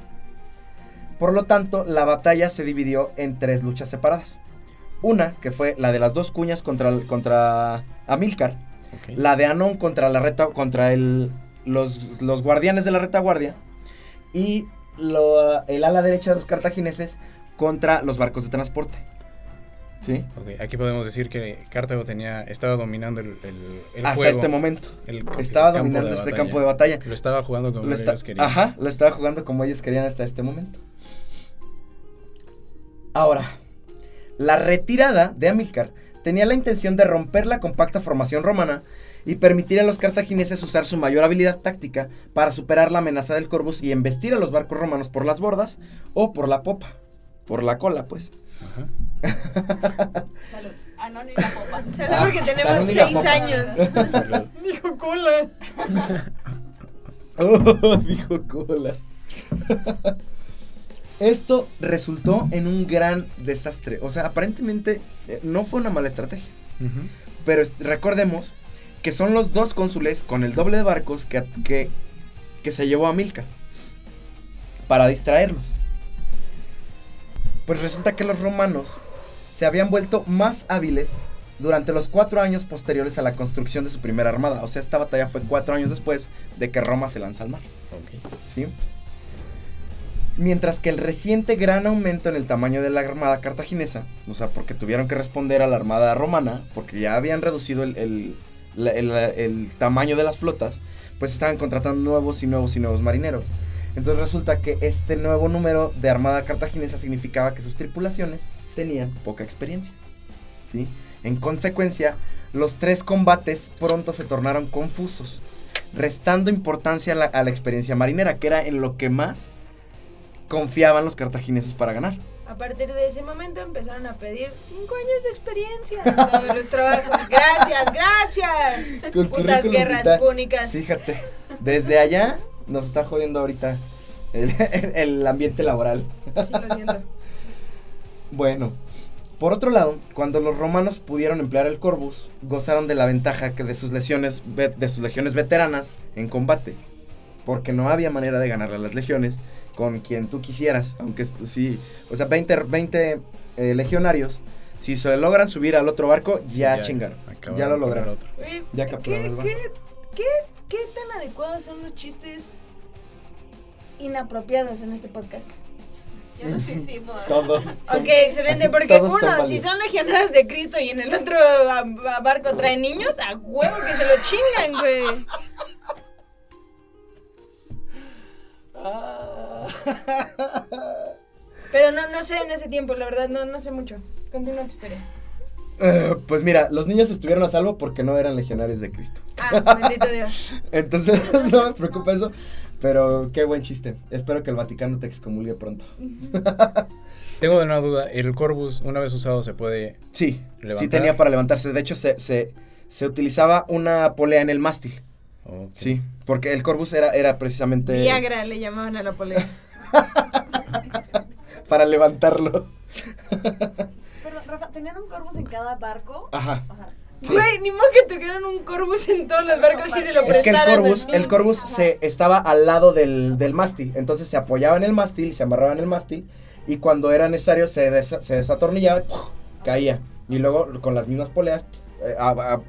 Por lo tanto, la batalla se dividió en 3 luchas separadas. Una, que fue la de las 2 cuñas contra Amílcar, Okay. la de Anón contra los guardianes de la retaguardia, y el ala derecha de los cartagineses contra los barcos de transporte. ¿Sí? Okay. Aquí podemos decir que Cartago estaba dominando el Hasta juego. este momento. Estaba dominando este campo de batalla. Lo estaba jugando como ellos querían. Ajá, lo estaba jugando como ellos querían hasta este momento. Ahora, la retirada de Amílcar tenía la intención de romper la compacta formación romana y permitir a los cartagineses usar su mayor habilidad táctica para superar la amenaza del Corvus y embestir a los barcos romanos por las bordas o por la popa, por la cola, pues. Ajá. Salud. Anón y la popa. Salud porque tenemos Salud y la 6 popa. años. Salud. Dijo cola. Dijo cola. Esto resultó en un gran desastre. O sea, aparentemente no fue una mala estrategia. Ujú. Pero recordemos que son los 2 cónsules con el doble de barcos que se llevó a Amílcar para distraerlos. Pues resulta que los romanos se habían vuelto más hábiles durante los 4 años posteriores a la construcción de su primera armada. O sea, esta batalla fue 4 años después de que Roma se lanza al mar. Ok. ¿Sí? Mientras que el reciente gran aumento en el tamaño de la armada cartaginesa, o sea, porque tuvieron que responder a la armada romana, porque ya habían reducido el tamaño de las flotas, pues estaban contratando nuevos marineros. Entonces resulta que este nuevo número de armada cartaginesa significaba que sus tripulaciones tenían poca experiencia, ¿sí? En consecuencia, los 3 combates pronto se tornaron confusos, restando importancia a la experiencia marinera, que era en lo que más confiaban los cartagineses para ganar. A partir de ese momento empezaron a pedir 5 años de experiencia en todos los trabajos. Gracias. Con Putas currículum guerras vitae. púnicas. Fíjate, desde allá nos está jodiendo ahorita el ambiente laboral. Sí, lo siento. Bueno, por otro lado, cuando los romanos pudieron emplear el Corvus, gozaron de la ventaja que de sus legiones veteranas en combate, porque no había manera de ganarle a las legiones con quien tú quisieras, aunque sí, o sea, 20 legionarios, si se logran subir al otro barco, ya chingaron, ya lo lograron. Oye, Ya capturaron el barco. ¿Qué tan adecuados son los chistes inapropiados en este podcast? Ya los hicimos. Todos. Ok, excelente, porque todos son uno, si válidos. son legionarios de Cristo y en el otro barco traen niños, a huevo que se lo chingan, güey. Pero no sé en ese tiempo, la verdad, no sé mucho. Continúa tu historia. Pues mira, los niños estuvieron a salvo porque no eran legionarios de Cristo. Bendito Dios. Entonces, no me preocupa eso. Pero qué buen chiste. Espero que el Vaticano te excomulgue pronto. Tengo una duda. ¿El Corvus, una vez usado, se puede Sí, levantar? sí tenía para levantarse. De hecho, se utilizaba una polea en el mástil. Okay. Sí, porque el Corvus era precisamente... Viagra le llamaban a la polea. para levantarlo. Perdón, Rafa, ¿tenían un Corvus en cada barco? Ajá. Sí. Güey, ni modo que tuvieran un Corvus en todos los barcos y se lo Es que prestaran. el Corvus estaba al lado del mástil. Entonces se apoyaba en el mástil y se amarraba en el mástil. Y cuando era necesario se desatornillaba y ¡puf! Caía. Y luego con las mismas poleas,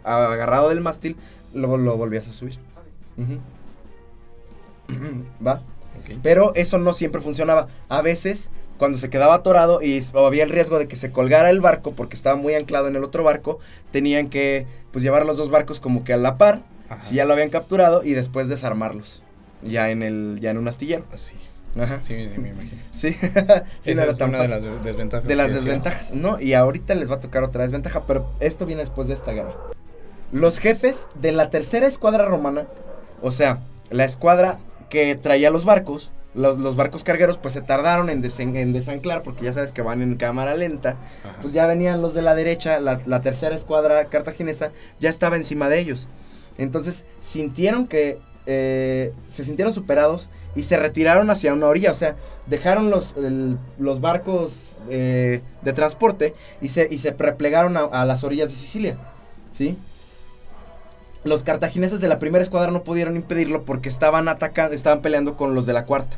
agarrado del mástil, luego lo volvías a subir. Uh-huh. ¿Va? Okay. Pero eso no siempre funcionaba. A veces, cuando se quedaba atorado o había el riesgo de que se colgara el barco porque estaba muy anclado en el otro barco, tenían que pues llevar los dos barcos como que a la par, Ajá. si ya lo habían capturado, y después desarmarlos ya en un astillero. Sí. Ajá. Sí, me imagino. Sí. Sí, Esa no era es tan una fácil. de las desventajas. De las que decías. desventajas, ¿no? Y ahorita les va a tocar otra desventaja, pero esto viene después de esta guerra. Los jefes de la tercera escuadra romana, o sea, la escuadra que traía los barcos, los barcos cargueros, pues se tardaron en desanclar, porque ya sabes que van en cámara lenta. Ajá. Pues ya venían los de la derecha, la tercera escuadra cartaginesa ya estaba encima de ellos. Entonces sintieron que se sintieron superados y se retiraron hacia una orilla, o sea, dejaron los barcos de transporte y se replegaron a las orillas de Sicilia, ¿sí? Los cartagineses de la primera escuadra no pudieron impedirlo porque estaban peleando con los de la cuarta.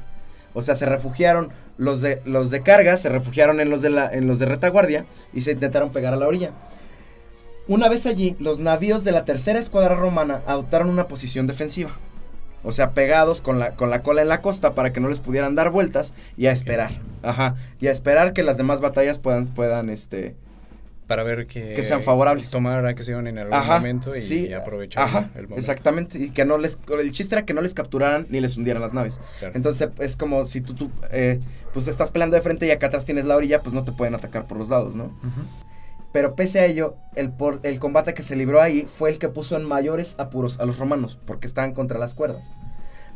O sea, se refugiaron los de carga, se refugiaron en los de retaguardia y se intentaron pegar a la orilla. Una vez allí, los navíos de la tercera escuadra romana adoptaron una posición defensiva. O sea, pegados con la cola en la costa para que no les pudieran dar vueltas y a esperar. Ajá. Y a esperar que las demás batallas puedan para ver que sean favorables. Tomar acción en algún momento y aprovechar el momento. Exactamente. Y que el chiste era que no les capturaran ni les hundieran las naves. Claro. Entonces es como si tú pues estás peleando de frente y acá atrás tienes la orilla, pues no te pueden atacar por los lados, ¿no? Uh-huh. Pero pese a ello, el combate que se libró ahí fue el que puso en mayores apuros a los romanos, porque estaban contra las cuerdas.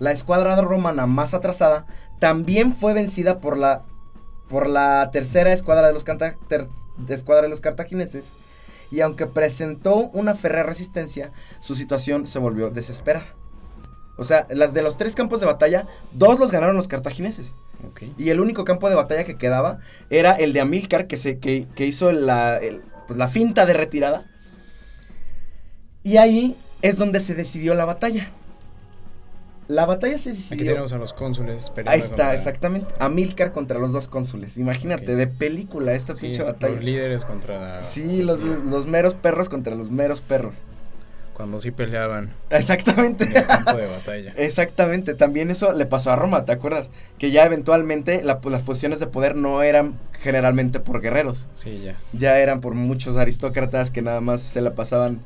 La escuadra romana más atrasada también fue vencida por la tercera escuadra de los cartagineses, y aunque presentó una férrea resistencia, su situación se volvió desesperada. O sea, las de los 3 campos de batalla, 2 los ganaron los cartagineses. Okay. Y el único campo de batalla que quedaba era el de Amílcar, que hizo la finta de retirada. Y ahí es donde se decidió la batalla. La batalla se decidió... Aquí tenemos a los cónsules peleando. Ahí está, exactamente. Amílcar contra los 2 cónsules. Imagínate, Okay. de película esta pinche batalla. Los líderes contra... Sí, los meros perros contra los meros perros. Cuando sí peleaban Exactamente. en el campo de batalla. Exactamente, también eso le pasó a Roma, ¿te acuerdas? Que ya eventualmente las posiciones de poder no eran generalmente por guerreros. Sí, ya. Ya eran por muchos aristócratas que nada más se la pasaban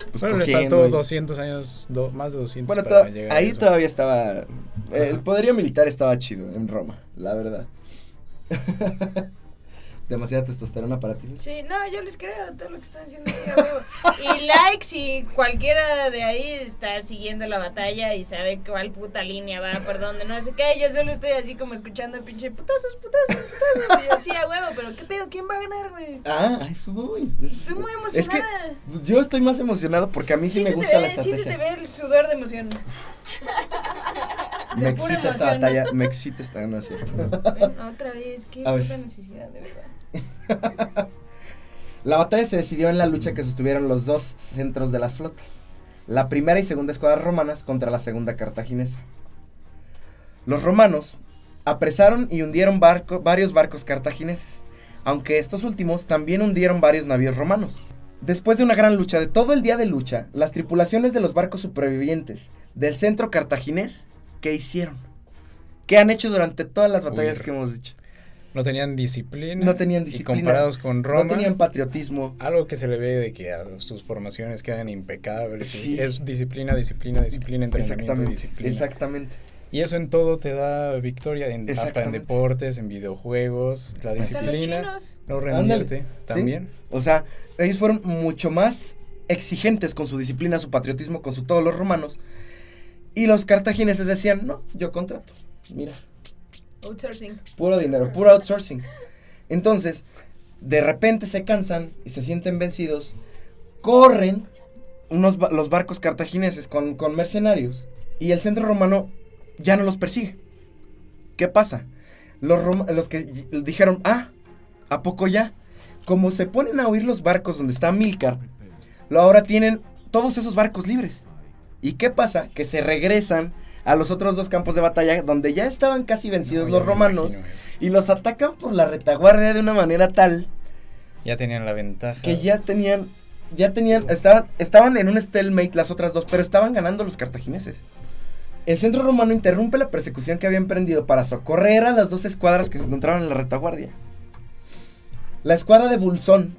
pues Bueno, le cogiendo faltó y- 200 años, más de 200 Bueno, para llegar a ahí eso. todavía estaba... El Ajá. poderío militar estaba chido en Roma, la verdad. Demasiada testosterona para ti. Sí, no, yo les creo todo lo que están haciendo así a huevo. Y like si cualquiera de ahí está siguiendo la batalla y sabe cuál puta línea va por dónde, no sé qué. Yo solo estoy así como escuchando pinche putazos. Y yo así a huevo, pero ¿qué pedo? ¿Quién va a ganar, güey? A eso voy. Estoy muy emocionada. Es que pues, yo estoy más emocionado porque a mí sí me se gusta te la ve, sí estrategia. se te ve el sudor de emoción. Me de pura excita esta emoción. batalla, me excita esta, no es cierto. Ven, otra vez, qué A ver. puta necesidad, de verdad. La batalla se decidió en la lucha que sostuvieron los 2 centros de las flotas, la primera y segunda escuadras romanas contra la segunda cartaginesa. Los romanos apresaron y hundieron varios barcos cartagineses, aunque estos últimos también hundieron varios navíos romanos. Después de una gran lucha, de todo el día de lucha, las tripulaciones de los barcos supervivientes del centro cartaginés, ¿qué hicieron? ¿Qué han hecho durante todas las batallas que hemos dicho? No tenían disciplina. No tenían disciplina. Y comparados con Roma. No tenían patriotismo. Algo que se le ve de que a sus formaciones quedan impecables. Sí. Es disciplina, entrenamiento, Exactamente, disciplina. exactamente. Y eso en todo te da victoria, hasta en Exactamente. deportes, en videojuegos, la Hasta los disciplina, chinos. no rendirte Ándale, también. ¿sí? O sea, ellos fueron mucho más exigentes con su disciplina, su patriotismo, con todos los romanos. Y los cartagineses decían, no, yo contrato. Mira, Outsourcing. puro dinero, puro outsourcing. Entonces, de repente se cansan y se sienten vencidos. Corren los barcos cartagineses con mercenarios. Y el centro romano ya no los persigue. ¿Qué pasa? Los que dijeron, ¿a poco ya? Como se ponen a huir los barcos donde está Amílcar, ahora tienen todos esos barcos libres. ¿Y qué pasa? Que se regresan a los otros dos campos de batalla donde ya estaban casi vencidos No, los ya me romanos imagino eso. y los atacan por la retaguardia de una manera tal Ya tenían la ventaja. que estaban en un stalemate las otras dos, pero estaban ganando los cartagineses. El centro romano interrumpe la persecución que había emprendido para socorrer a las dos escuadras que se encontraban en la retaguardia. La escuadra de Bulsón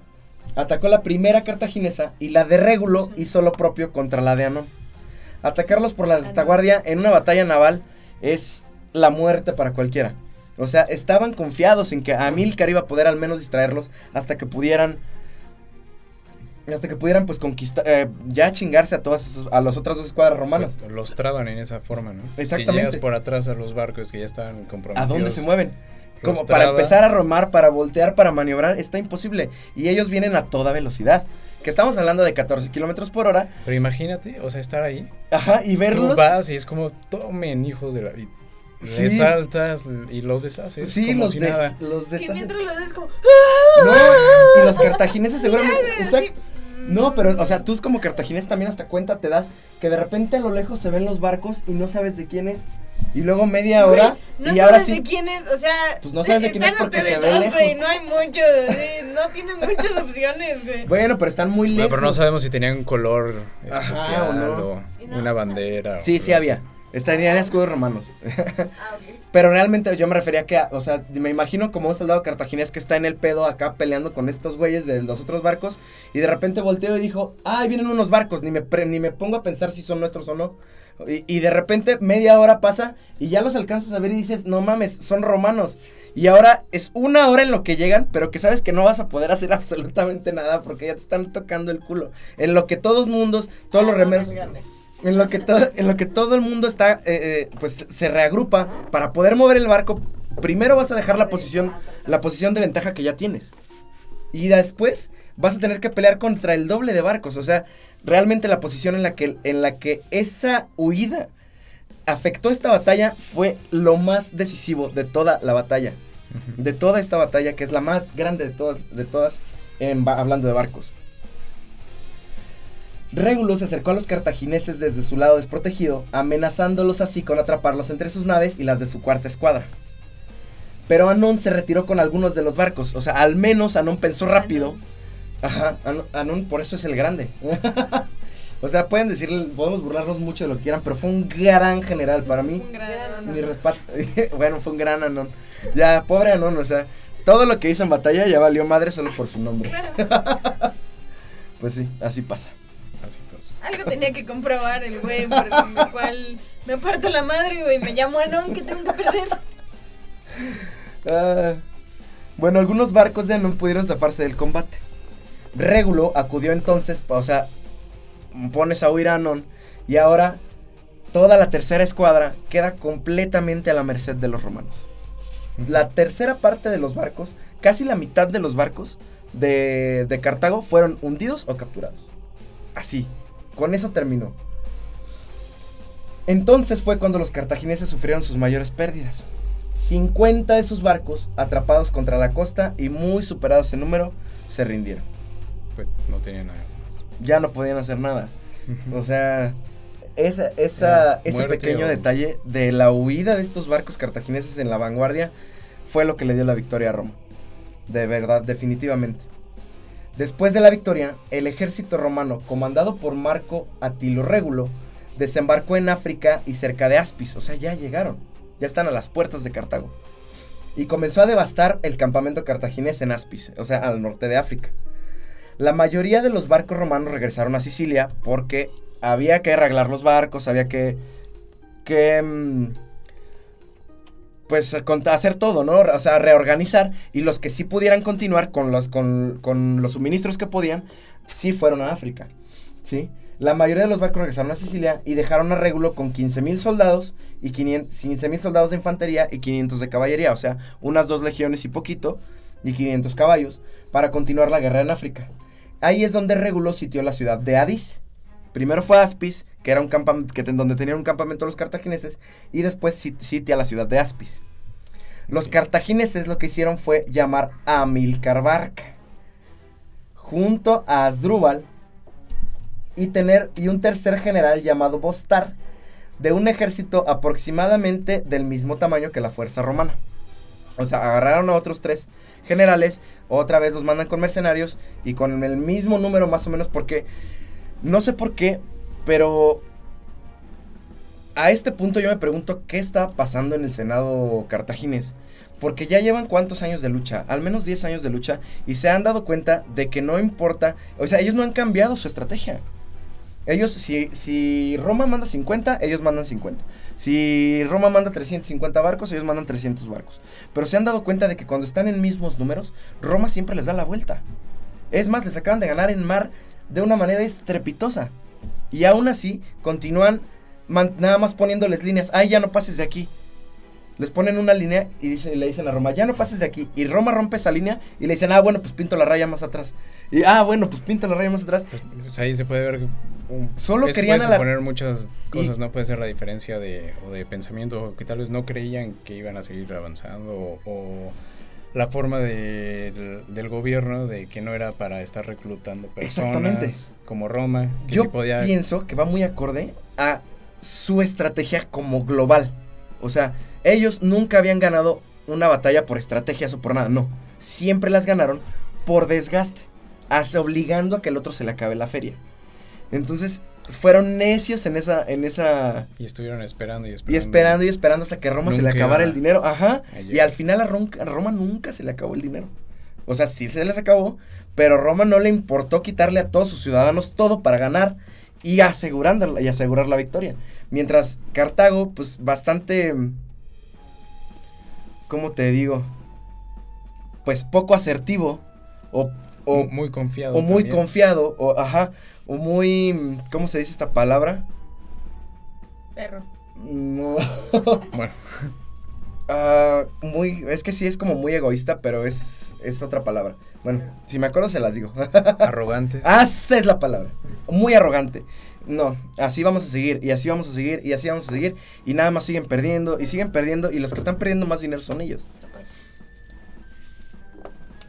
atacó la primera cartaginesa y la de Régulo hizo lo propio contra la de Anón. Atacarlos por la retaguardia en una batalla naval es la muerte para cualquiera. O sea, estaban confiados en que Amílcar iba a poder al menos distraerlos hasta que pudieran pues conquistar, ya chingarse a las otras dos escuadras romanas. Pues, los traban en esa forma, ¿no? Exactamente. Si llegas por atrás a los barcos que ya están comprometidos. ¿A dónde se mueven? los Como para traba. empezar a remar, para voltear, para maniobrar, está imposible. Y ellos vienen a toda velocidad. Que estamos hablando de 14 kilómetros por hora. Pero imagínate, o sea, estar ahí. Ajá, y verlos. Tú vas y es como, tomen, hijos de la... Y Sí. resaltas y los deshaces. Sí, como los si nada. Y deshacen. mientras lo ves como... No, y los cartagineses seguramente. Así. Exacto. No, pero, o sea, tú como cartaginés también hasta cuenta te das que de repente a lo lejos se ven los barcos y no sabes de quién es. Y luego media hora No y ahora sabes sí. de quién es, o sea... Pues no sabes de quién es están porque se ustedes ve dos, güey, lejos. no hay muchos, sí, no tienen muchas opciones, güey. Bueno, pero están muy Bueno, lejos. pero no sabemos si tenían un color Ajá, especial o no. o una bandera. Sí, o sí algo había. así. Estarían escudos romanos. Ah, ok. Pero realmente yo me refería que, o sea, me imagino como un soldado cartaginés que está en el pedo acá peleando con estos güeyes de los otros barcos y de repente volteó y dijo, ahí vienen unos barcos, ni me pongo a pensar si son nuestros o no. Y de repente media hora pasa y ya los alcanzas a ver y dices, no mames, son romanos. Y ahora es una hora en lo que llegan, pero que sabes que no vas a poder hacer absolutamente nada porque ya te están tocando el culo. En lo que todos los remeros... En lo que todo el mundo está, pues se reagrupa para poder mover el barco. Primero vas a dejar la posición de ventaja que ya tienes. Y después vas a tener que pelear contra el doble de barcos. O sea, realmente la posición en la que esa huida afectó esta batalla fue lo más decisivo de toda la batalla. Ujú. De toda esta batalla, que es la más grande de todas hablando de barcos. Régulo se acercó a los cartagineses desde su lado desprotegido, amenazándolos así con atraparlos entre sus naves y las de su cuarta escuadra. Pero Anón se retiró con algunos de los barcos, o sea, al menos Anón pensó rápido. Ajá, Anón por eso es el grande. O sea, podemos burlarnos mucho de lo que quieran, pero fue un gran general para mí. Un gran Mi respeto. Bueno, fue un gran Anón. Ya, pobre Anón, o sea, todo lo que hizo en batalla ya valió madre solo por su nombre. Pues sí, así pasa. Así pues. Algo tenía que comprobar el güey, por el cual me parto la madre, güey, me llamo Anón, ¿qué tengo que perder? Bueno, algunos barcos de Anón pudieron zafarse del combate. Régulo acudió entonces, o sea, pones a huir a Anón y ahora toda la tercera escuadra queda completamente a la merced de los romanos. La tercera parte de los barcos, casi la mitad de los barcos de Cartago fueron hundidos o capturados. Así, con eso terminó. Entonces fue cuando los cartagineses sufrieron sus mayores pérdidas. 50 de sus barcos, atrapados contra la costa y muy superados en número, se rindieron. Pues no tenía nada más. Ya no podían hacer nada. Ujú. O sea, ese Muerte pequeño o- detalle de la huida de estos barcos cartagineses en la vanguardia fue lo que le dio la victoria a Roma. De verdad, definitivamente. Después de la victoria, el ejército romano, comandado por Marco Atilo Régulo, desembarcó en África y cerca de Aspis. O sea, ya llegaron. Ya están a las puertas de Cartago. Y comenzó a devastar el campamento cartaginés en Aspis, o sea, al norte de África. La mayoría de los barcos romanos regresaron a Sicilia porque había que arreglar los barcos, había que pues hacer todo, ¿no? O sea, reorganizar, y los que sí pudieran continuar con los suministros que podían, sí fueron a África, ¿sí? La mayoría de los barcos regresaron a Sicilia y dejaron a Régulo con 15,000 soldados y 15,000 soldados de infantería y 500 de caballería, o sea, unas 2 legiones y poquito, y 500 caballos, para continuar la guerra en África. Ahí es donde Régulo sitió la ciudad de Adís. Primero fue Aspis, que era donde tenían un campamento los cartagineses, y después sitia la ciudad de Aspis. Los cartagineses lo que hicieron fue llamar a Amílcar Barca, junto a Asdrúbal, y un tercer general llamado Bostar, de un ejército aproximadamente del mismo tamaño que la fuerza romana. O sea, agarraron a otros 3 generales, otra vez los mandan con mercenarios, y con el mismo número más o menos, porque... no sé por qué, pero a este punto yo me pregunto qué está pasando en el Senado cartaginés. Porque ya llevan cuántos años de lucha, al menos 10 años de lucha, y se han dado cuenta de que no importa, o sea, ellos no han cambiado su estrategia. Ellos, si Roma manda 50, ellos mandan 50. Si Roma manda 350 barcos, ellos mandan 300 barcos. Pero se han dado cuenta de que cuando están en mismos números, Roma siempre les da la vuelta. Es más, les acaban de ganar en mar de una manera estrepitosa. Y aún así, continúan nada más poniéndoles líneas. Ay, ya no pases de aquí. Les ponen una línea y le dicen a Roma, ya no pases de aquí. Y Roma rompe esa línea y le dicen, bueno, pues pinto la raya más atrás. Y, bueno, pues pinto la raya más atrás. Pues ahí se puede ver solo querían puede suponer muchas cosas, ¿no? Puede ser la diferencia de pensamiento, que tal vez no creían que iban a seguir avanzando, o la forma del gobierno de que no era para estar reclutando personas como Roma. Que yo sí podía... pienso que va muy acorde a su estrategia como global. O sea, ellos nunca habían ganado una batalla por estrategias o por nada, no. Siempre las ganaron por desgaste, obligando a que el otro se le acabe la feria. Entonces, fueron necios en esa... Y estuvieron esperando hasta que a Roma se le acabara el dinero. Ajá. Y al final a Roma nunca se le acabó el dinero. O sea, sí se les acabó, pero a Roma no le importó quitarle a todos sus ciudadanos todo para ganar y asegurar la victoria. Mientras Cartago, pues bastante... ¿cómo te digo? Pues poco asertivo o muy confiado. O muy confiado, o muy... ¿cómo se dice esta palabra? Perro. No. Bueno. Es que sí es como muy egoísta, pero es otra palabra. Bueno, si me acuerdo se las digo. Arrogante. Esa es la palabra. Muy arrogante. No, así vamos a seguir, y así vamos a seguir, y así vamos a seguir, y nada más siguen perdiendo, y los que están perdiendo más dinero son ellos.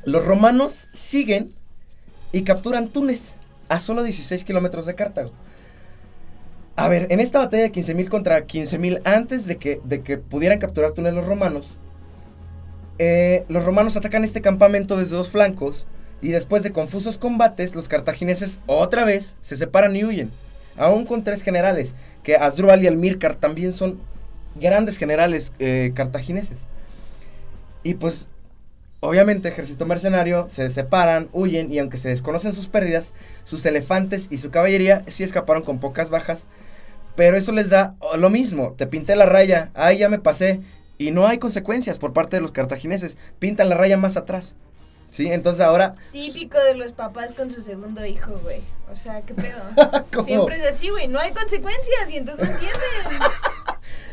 Los romanos siguen y capturan Túnez, a solo 16 kilómetros de Cartago. A ver, en esta batalla de 15,000 contra 15,000, antes de que pudieran capturar Túnez los romanos atacan este campamento desde 2 flancos, y después de confusos combates, los cartagineses otra vez se separan y huyen, aún con 3 generales, que Asdrúbal y Amílcar también son grandes generales cartagineses. Y pues, obviamente, ejército mercenario, se separan, huyen, y aunque se desconocen sus pérdidas, sus elefantes y su caballería sí escaparon con pocas bajas, pero eso les da lo mismo. Te pinté la raya, ya me pasé, y no hay consecuencias por parte de los cartagineses, pintan la raya más atrás, ¿sí? Entonces ahora... Típico de los papás con su segundo hijo, güey. O sea, ¿qué pedo? ¿Cómo? Siempre es así, güey, no hay consecuencias, y entonces no entienden.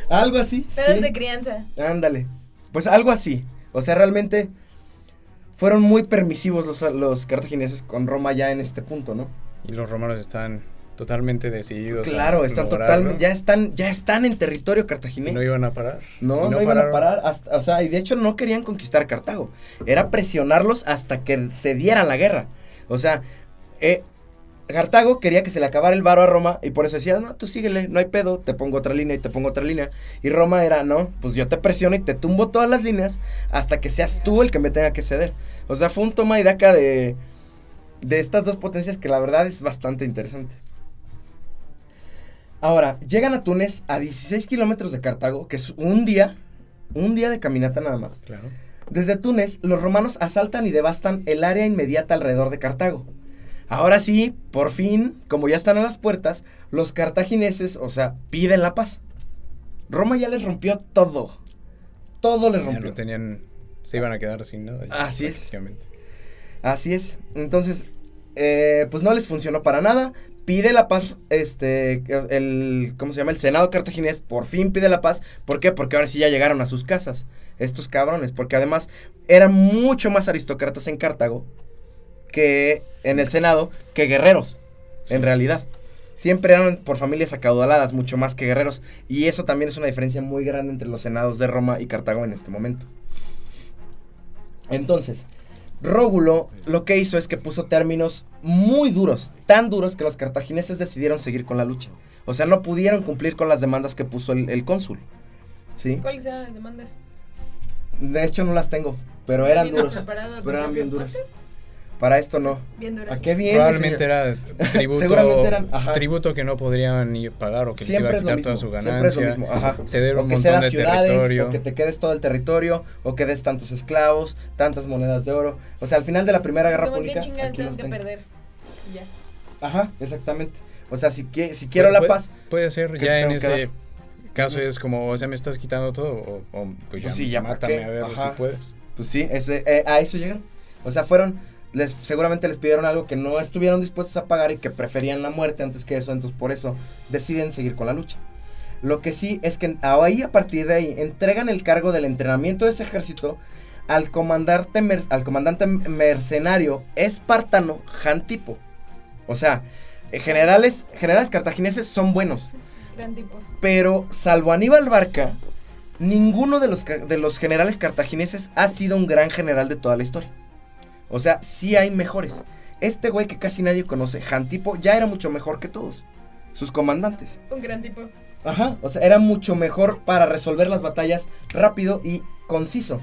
Algo así, Pedos sí. de crianza. Ándale, pues algo así. O sea, realmente fueron muy permisivos los cartagineses con Roma ya en este punto, ¿no? Y los romanos están totalmente decididos. Claro, ya están en territorio cartaginés. Y no iban a parar. No iban a parar, o sea, y de hecho no querían conquistar Cartago. Era presionarlos hasta que se dieran la guerra. O sea, Cartago quería que se le acabara el varo a Roma, y por eso decía, no, tú síguele, no hay pedo, te pongo otra línea y te pongo otra línea. Y Roma era, no, pues yo te presiono y te tumbo todas las líneas hasta que seas tú el que me tenga que ceder. O sea, fue un toma y daca de estas dos potencias que la verdad es bastante interesante. Ahora, llegan a Túnez a 16 kilómetros de Cartago, que es un día de caminata nada más. Claro. Desde Túnez, los romanos asaltan y devastan el área inmediata alrededor de Cartago. Ahora sí, por fin, como ya están a las puertas, los cartagineses, o sea, piden la paz. Roma ya les rompió todo. todo les Ya rompió. no tenían, se iban a quedar sin nada. ya, Así es. prácticamente. Así es. Entonces, pues no les funcionó para nada. Pide la paz, ¿cómo se llama? El Senado cartaginés por fin pide la paz. ¿Por qué? Porque ahora sí ya llegaron a sus casas, estos cabrones. Porque además eran mucho más aristócratas en Cartago que en el Senado que guerreros, en realidad. Siempre eran por familias acaudaladas, mucho más que guerreros. Y eso también es una diferencia muy grande entre los senados de Roma y Cartago en este momento. Entonces, Rógulo lo que hizo es que puso términos muy duros, tan duros que los cartagineses decidieron seguir con la lucha. O sea, no pudieron cumplir con las demandas que puso el cónsul. ¿Sí? ¿Cuáles eran las demandas? De hecho no las tengo, pero eran ¿Vienes duros. preparado a Pero eran tu bien propio duras. contest? Para esto no. Bien duras. ¿A qué viene, Probablemente señor? era tributo, Seguramente eran, ajá. tributo que no podrían ni pagar o que Siempre les iba a es lo quitar mismo, toda su siempre es lo ganancia. mismo, ajá. Ceder O un que montón cedas de ciudades, territorio. o que te quedes todo el territorio, o que des tantos esclavos, tantas monedas de oro. O sea, al final de la Primera Guerra Como Pública, que chingados aquí tengo los que tengo. perder. Y ya. Ajá, exactamente. O sea, si quiero la Puede- paz, Puede ser, ¿qué ya te en tengo que ese caso es como, o sea, me estás quitando todo, o pues ya, Pues sí, ya para mátame qué, a ver ajá. si puedes. pues sí, a eso llegaron. O sea, seguramente les pidieron algo que no estuvieron dispuestos a pagar y que preferían la muerte antes que eso, entonces por eso deciden seguir con la lucha. Lo que sí es que ahí, a partir de ahí, entregan el cargo del entrenamiento de ese ejército al comandante mercenario espartano Jantipo. O sea, generales cartagineses son buenos, Gran tipo. pero salvo Aníbal Barca, ninguno de los generales cartagineses ha sido un gran general de toda la historia. O sea, sí hay mejores. Este güey que casi nadie conoce, Jantipo, ya era mucho mejor que todos sus comandantes. Un gran tipo. Ajá, o sea, era mucho mejor para resolver las batallas rápido y conciso.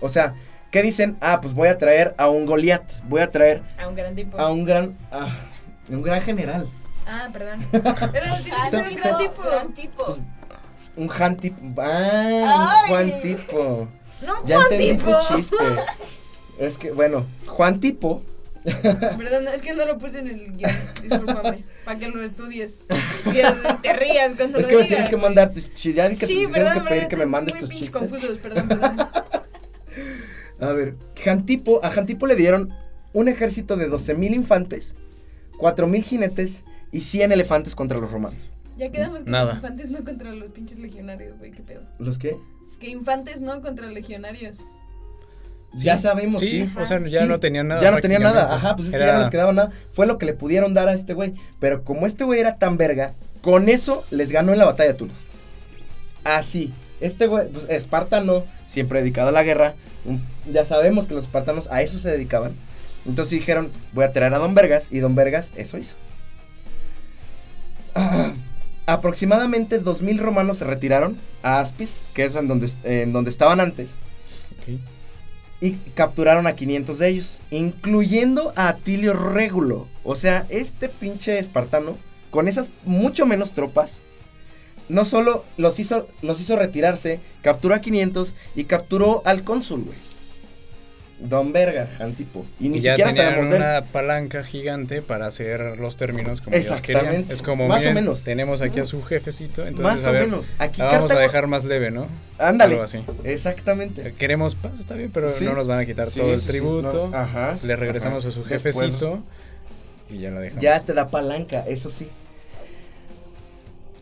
O sea, ¿qué dicen? Ah, pues voy a traer a un Goliat, voy a traer A un gran tipo. a un gran general. Ah, perdón. Pero tiene que ser un gran tipo. Gran tipo. Pues, un Jantipo. Ah, un Ay. Juan Tipo. No, Ya Juan entendí tipo. tu chiste. Es que, bueno, Juan Tipo. Perdón, es que no lo puse en el guión. Discúlpame. Para que lo estudies. Te rías cuando Es lo que me diga, tienes que güey. mandar tus chistes. Ya vi que Sí, tienes perdón, que pedir que me estoy mandes muy tus pinches chistes. confusos, perdón. A ver, a Jantipo le dieron un ejército de 12,000 infantes, 4,000 jinetes y 100 elefantes contra los romanos. Ya quedamos que Nada. los infantes no contra los pinches legionarios, güey, qué pedo. ¿Los qué? Que infantes no contra legionarios. Ya sabemos, sí. O sea, ya Sí, no tenían nada. Ya no tenían nada, prácticamente. ajá, pues es que ya no les quedaba nada. Fue lo que le pudieron dar a este güey. Pero como este güey era tan verga, con eso les ganó en la batalla de Tulos. Así. Este güey, pues espartano, siempre dedicado a la guerra. Ya sabemos que los espartanos a eso se dedicaban. Entonces dijeron, voy a traer a Don Vergas. Y Don Vergas eso hizo. Aproximadamente 2,000 romanos se retiraron a Aspis, que es en donde estaban antes. Ok. Y capturaron a 500 de ellos, incluyendo a Atilio Régulo. O sea, este pinche espartano, con esas mucho menos tropas, no solo los hizo retirarse, capturó a 500 y capturó al cónsul, güey. Don Verga, Jantipo. Y ni Y ya siquiera tenían sabemos de él. una palanca gigante para hacer los términos como ellos querían. Exactamente. Es como, Más o miren, menos. tenemos aquí a su jefecito, entonces Más a o ver, menos. Aquí la vamos a Cartago- dejar más leve, ¿no? Ándale. Algo así. Exactamente. Queremos paz, está bien, pero Sí. no nos van a quitar Sí, todo el sí, sí, tributo. no, ajá. Le regresamos Ajá. a su Después- jefecito y ya la dejamos. Ya te da palanca, eso sí.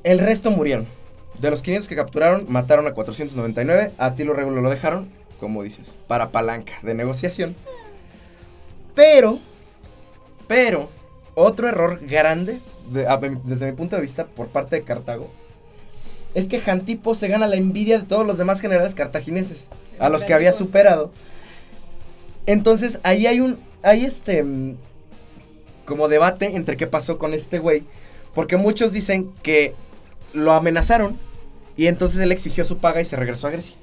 El resto murieron. De los 500 que capturaron, mataron a 499. A Atilio Régulo lo dejaron, como dices, para palanca de negociación. Pero, otro error grande, desde mi punto de vista, por parte de Cartago, es que Jantipo se gana la envidia de todos los demás generales cartagineses, a los que había superado. Entonces, ahí hay como debate entre qué pasó con este güey, porque muchos dicen que lo amenazaron y entonces él exigió su paga y se regresó a Grecia.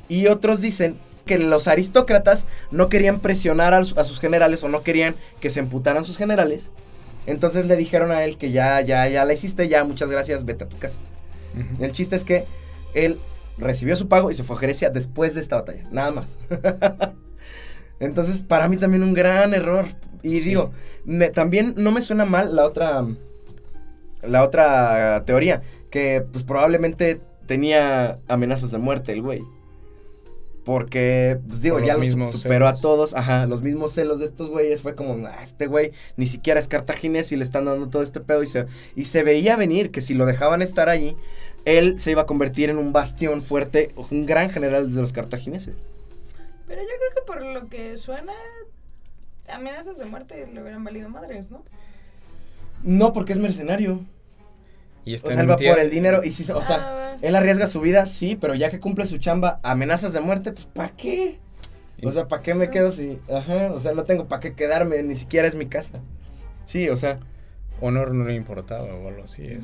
Y otros dicen que los aristócratas no querían presionar a sus generales o no querían que se emputaran sus generales. Entonces le dijeron a él que ya la hiciste, ya muchas gracias, vete a tu casa. Ujú. El chiste es que él recibió su pago y se fue a Grecia después de esta batalla, nada más. Entonces, para mí también un gran error. Y Sí. digo, también no me suena mal la otra teoría, que pues probablemente tenía amenazas de muerte el güey. Porque, pues digo, Por ya los los mismos superó a celos. todos, ajá, los mismos celos de estos güeyes, fue como, este güey ni siquiera es cartaginés y le están dando todo este pedo, y se veía venir que si lo dejaban estar allí, él se iba a convertir en un bastión fuerte, un gran general de los cartagineses. Pero yo creo que por lo que suena, amenazas de muerte le hubieran valido madres, ¿no? No, porque es mercenario. Y O está sea, él en va por tierra. el dinero y sí, o sea, él arriesga su vida, sí, pero ya que cumple su chamba, amenazas de muerte, pues ¿para qué? O sea, ¿para qué me quedo si, ajá, o sea, no tengo para qué quedarme, ni siquiera es mi casa. Sí, o sea, Honor no le importaba o algo así,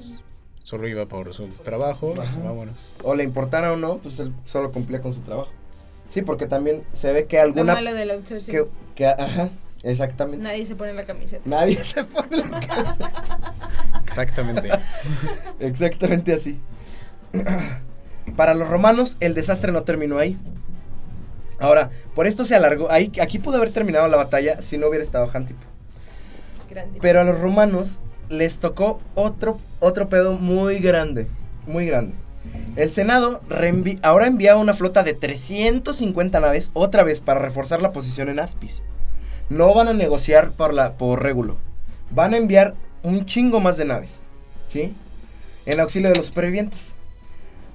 solo iba por su trabajo, Ajá. vámonos. o le importara o no, pues él solo cumplía con su trabajo. Sí, porque también se ve que Lo alguna... malo del outsourcing. Ajá, exactamente. Nadie se pone la camiseta. Nadie se pone la cara. Exactamente. Exactamente así. Para los romanos, el desastre no terminó ahí. Ahora, por esto se alargó. Aquí pudo haber terminado la batalla si no hubiera estado Hantipo. Grande. Pero a los romanos les tocó otro pedo muy grande. Muy grande. El Senado ahora enviaba una flota de 350 naves otra vez para reforzar la posición en Aspis. No van a negociar por Régulo. Van a enviar un chingo más de naves, ¿sí? En auxilio de los supervivientes.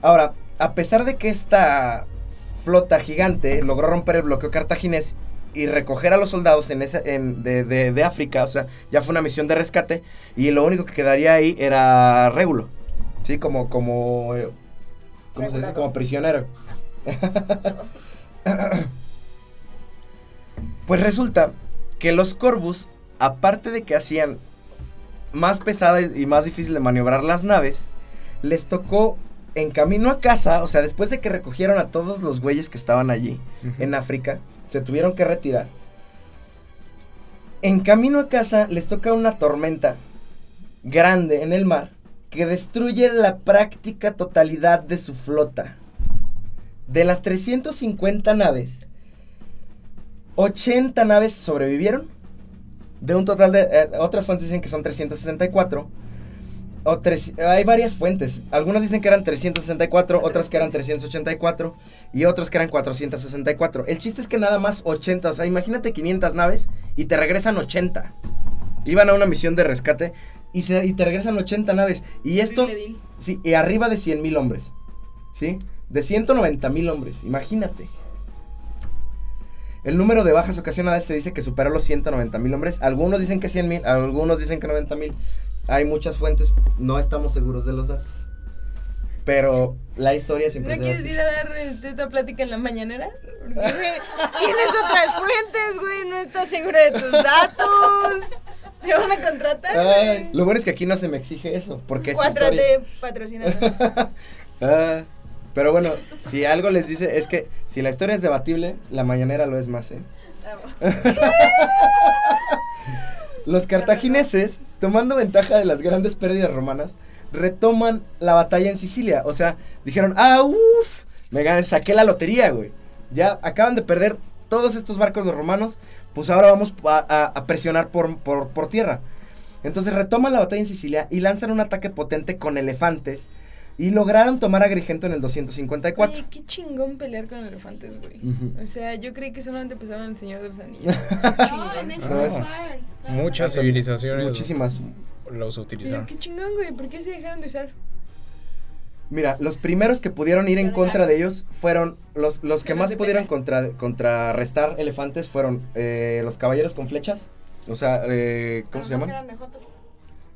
Ahora, a pesar de que esta flota gigante logró romper el bloqueo cartaginés y recoger a los soldados de África, o sea, ya fue una misión de rescate, y lo único que quedaría ahí era Régulo, ¿sí? ¿Cómo se dice? Como prisionero. Pues resulta que los Corvus, aparte de que hacían más pesada y más difícil de maniobrar las naves, les tocó en camino a casa, o sea, después de que recogieron a todos los güeyes que estaban allí, en África, se tuvieron que retirar. En camino a casa les toca una tormenta grande en el mar que destruye la práctica totalidad de su flota. De las 350 naves, 80 naves sobrevivieron. De un total de... otras fuentes dicen que son 364. Hay varias fuentes. Algunos dicen que eran 364, otras que eran 384 y otros que eran 464. El chiste es que nada más 80. O sea, imagínate 500 naves y te regresan 80. Iban a una misión de rescate y te regresan 80 naves. Y esto... Sí, y arriba de 100,000 hombres. ¿Sí? De 190,000 hombres. Imagínate. El número de bajas ocasionadas se dice que superó los 190,000 hombres. Algunos dicen que 100,000, algunos dicen que 90,000. Hay muchas fuentes, no estamos seguros de los datos. Pero la historia siempre ¿No es quieres ir a dar esta plática en la mañanera? Porque, güey, tienes otras fuentes, güey, no estás seguro de tus datos. ¿Te van a contratar, güey? Lo bueno es que aquí no se me exige eso, porque es 4T historia. patrocinando. Pero bueno, si algo les dice es que si la historia es debatible, la mañanera lo es más, ¿eh? Los cartagineses, tomando ventaja de las grandes pérdidas romanas, retoman la batalla en Sicilia. O sea, dijeron, saqué la lotería, güey. Ya acaban de perder todos estos barcos los romanos, pues ahora vamos a presionar por tierra. Entonces retoman la batalla en Sicilia y lanzan un ataque potente con elefantes y lograron tomar Agrigento en el 254. Oye, qué chingón pelear con elefantes, güey. Ujú. O sea, yo creí que solamente pensaban en el Señor de los Anillos. Muchas civilizaciones Muchísimas. los Pero utilizaron. qué chingón, güey. ¿Por qué se dejaron de usar? Mira, los primeros que pudieron ir en contra de ellos fueron los que Pero más de pudieron pena. contrarrestar elefantes fueron los caballeros con flechas. O sea, ¿cómo se llaman? Eran de jotos.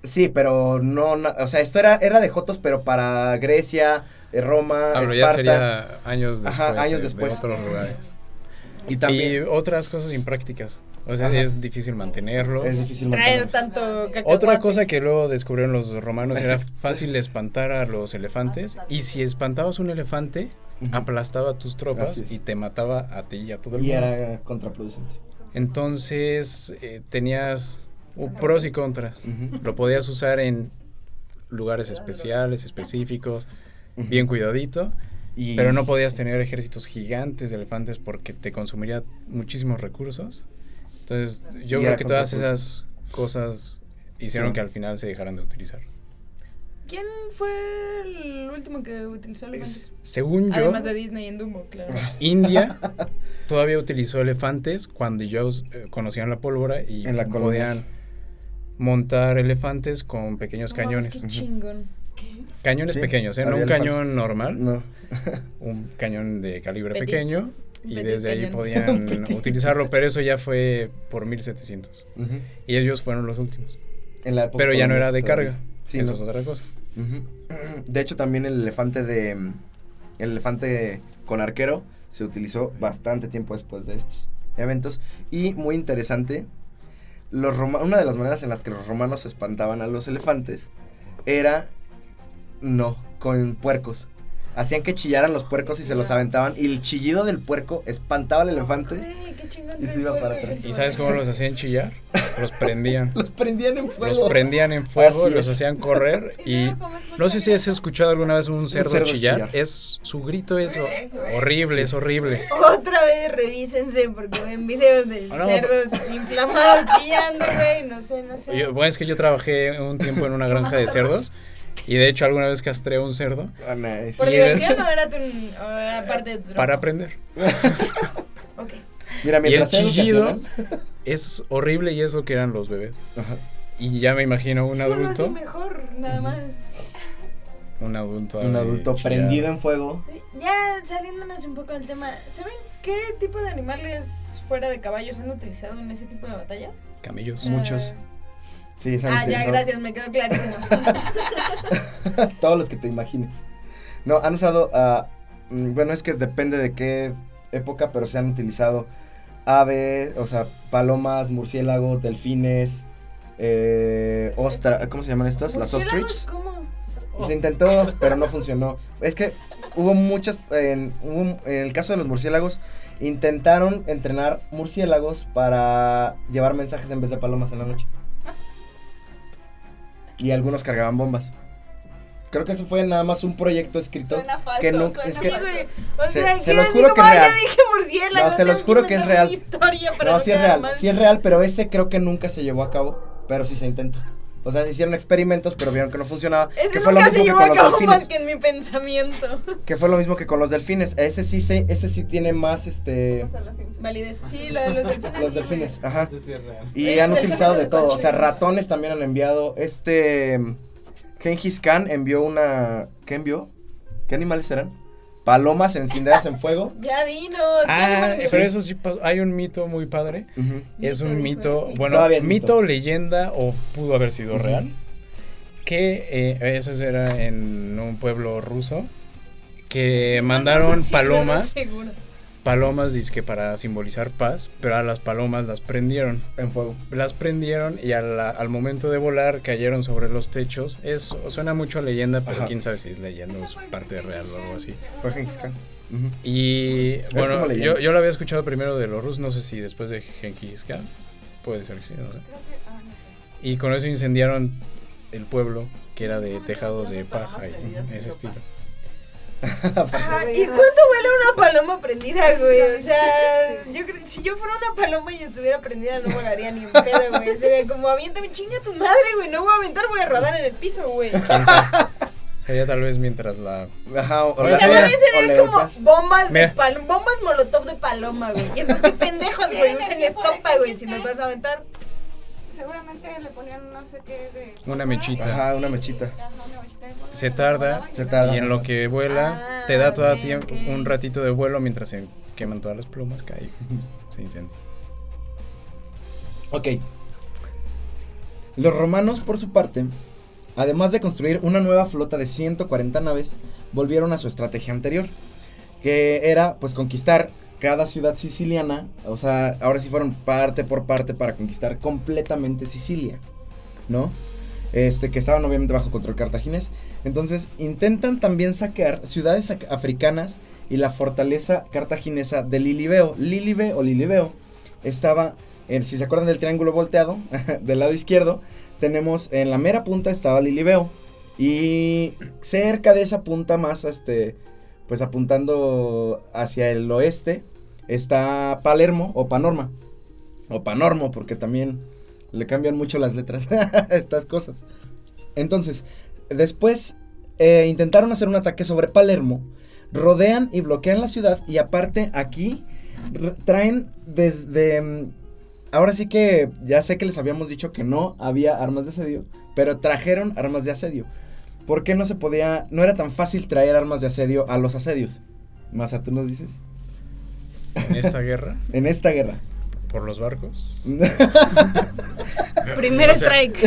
Sí, pero no, o sea, esto era de jotos, pero para Grecia, Roma, Pero ya Esparta. sería años después, Ajá, años después. de otros lugares. Y también Y otras cosas imprácticas. O sea, Ajá. es difícil mantenerlo. es difícil Traer mantenerlos. tanto cacahuate. Otra cosa que luego descubrieron los romanos era Exacto. fácil espantar a los elefantes. Y si espantabas un elefante, Ujú. aplastaba a tus tropas Así es. y te mataba a ti y a todo el Y mundo. era contraproducente. Entonces tenías pros y contras. Ujú. Lo podías usar en lugares especiales, específicos, Ujú. bien cuidadito. Y- Pero no podías tener ejércitos gigantes de elefantes porque te consumiría muchísimos recursos. Entonces, yo Y creo era que todas contraproducente. esas cosas hicieron Sí. que al final se dejaran de utilizar. ¿Quién fue el último que utilizó elefantes? Según yo, Además de Disney en Dumbo, claro. India todavía utilizó elefantes cuando ellos conocían la pólvora y En la podían montar elefantes con pequeños No cañones. mames, qué chingón. Cañones Sí, pequeños, no había un elefantes. cañón normal, No. un cañón de calibre Petit. pequeño y Petit desde ahí cañón. podían Petit. utilizarlo, pero eso ya fue por 1700 Ujú. y ellos fueron los últimos. En la época Pero ya no era de colonial carga, todavía. Sí, eso no. es otra cosa. Ujú. De hecho, también el elefante con arquero se utilizó bastante tiempo después de estos eventos. Y muy interesante, una de las maneras en las que los romanos espantaban a los elefantes era, con puercos. Hacían que chillaran los puercos y se los aventaban. Y el chillido del puerco espantaba al elefante. Ay, qué chingón. Y se iba para atrás. ¿Y sabes cómo los hacían chillar? Los prendían. Los prendían en fuego. Los prendían en fuego, Así los es. hacían correr y no sé si has escuchado alguna vez un cerdo, cerdo chillar. chillar. Su grito es horrible, es horrible. Otra vez revísense porque ven videos de Ah, no. cerdos inflamados chillando, güey. No sé. Bueno, es que yo trabajé un tiempo en una granja de cerdos y de hecho alguna vez castré a un cerdo Ah, nice. ¿Por Y diversión o era parte de tu trabajo? para aprender. Ok. Mira, Y el mientras sea chillido educacional. es horrible y es lo que eran los bebés. Ajá. Y ya me imagino un Solo así adulto, mejor, nada más. un adulto, Un ahí adulto chillar. prendido en fuego. Ya saliéndonos un poco del tema, ¿saben qué tipo de animales fuera de caballos han utilizado en ese tipo de batallas? Camellos. Muchos. Sí, se han Ah, ya, utilizado gracias, me quedó clarísimo. todos los que te imagines. No, han usado, bueno, es que depende de qué época, pero se han utilizado aves, o sea, palomas, murciélagos, delfines, ¿cómo se llaman estas? Las ¿Murciélagos? ostrich. ¿Cómo? Se intentó, pero no funcionó. Es que hubo muchas, en el caso de los murciélagos, intentaron entrenar murciélagos para llevar mensajes en vez de palomas en la noche. Y algunos cargaban bombas. Creo que eso fue nada más un proyecto escrito. Suena falso, que no, suena es que, Sí, güey. O se- sea, se ¿qué los así juro que como, es "Ay, real". ya dije murciélago, No, se los tengo juro que es inventar real. una historia para no, sí es quedar real, mal. sí es real, pero ese creo que nunca se llevó a cabo, pero sí se intentó. O sea, se hicieron experimentos, pero vieron que no funcionaba. Ese que fue lo nunca mismo se que llevó con a los cabo delfines. más que en mi pensamiento. Que fue lo mismo que con los delfines. Ese sí tiene más Validez. Sí, lo de los delfines. los sí, delfines, ajá. Sí, es real. Y Los han delfines utilizado son de todo, o sea, conchudos. ratones también han enviado. Gengis Khan envió una, ¿qué envió? ¿Qué animales eran? Palomas encendidas en fuego. güey. Ya dinos. ¿qué Ah, animales? pero eso sí pasó. Hay un mito muy padre. Ujú. Es un Mito, mito, dijo. bueno, Todavía es mito, mito. leyenda o pudo haber sido Ujú. real. Que eso era en un pueblo ruso. Que Sí, mandaron sí, palomas, ¿verdad? Seguro. palomas dizque para simbolizar paz, pero a las palomas las prendieron. En fuego. Las prendieron y al momento de volar cayeron sobre los techos. Suena mucho a leyenda, pero Ajá. quién sabe si es leyenda o es parte real o algo así. Fue Gengis Khan. Ujú. Y como bueno, leyenda. yo lo había escuchado primero de los rusos, no sé si después de Gengis Khan. Puede ser que sí, no sé. Y con eso incendiaron el pueblo, que era de tejados de paja y ese estilo. Ajá, ¿y cuánto vuela una paloma prendida, güey? O sea, yo creo si yo fuera una paloma y estuviera prendida no volaría ni en pedo, güey. Sería como, aviéntame, chinga tu madre, güey. No voy a aventar, voy a rodar en el piso, güey. ¿Quién sabe? Sería tal vez mientras la... Ajá, o Oye, la- Esa madre o sería le como golpeas. bombas de Mira. bombas molotov de paloma, güey. Y entonces, qué pendejos, güey. Usen estopa, güey, si nos vas a aventar. Seguramente le ponían no sé qué de... Una mechita. Ajá, una mechita. Ajá, una mechita de fuego, Se la tarda, guardaban y se la tarda. y en lo que vuela, te da todo ok, tiempo, ok. un ratito de vuelo mientras se queman todas las plumas, cae, se incendia. Ok. Los romanos, por su parte, además de construir una nueva flota de 140 naves, volvieron a su estrategia anterior, que era, pues, conquistar cada ciudad siciliana. O sea, ahora sí fueron parte por parte para conquistar completamente Sicilia, ¿no? Que estaban obviamente bajo control cartaginés. Entonces, intentan también saquear ciudades africanas y la fortaleza cartaginesa de Lilibeo. Lilibeo estaba, si se acuerdan del triángulo volteado, del lado izquierdo, tenemos en la mera punta estaba Lilibeo. Y cerca de esa punta más, pues apuntando hacia el oeste, está Palermo o Panorma. O Panormo, porque también le cambian mucho las letras a estas cosas. Entonces, después intentaron hacer un ataque sobre Palermo, rodean y bloquean la ciudad y aparte aquí traen desde... ahora sí que ya sé que les habíamos dicho que no había armas de asedio, pero trajeron armas de asedio. ¿Por qué no era tan fácil traer armas de asedio a los asedios? Masa, ¿tú nos dices? ¿En esta guerra? En esta guerra. ¿Por los barcos? Primer strike.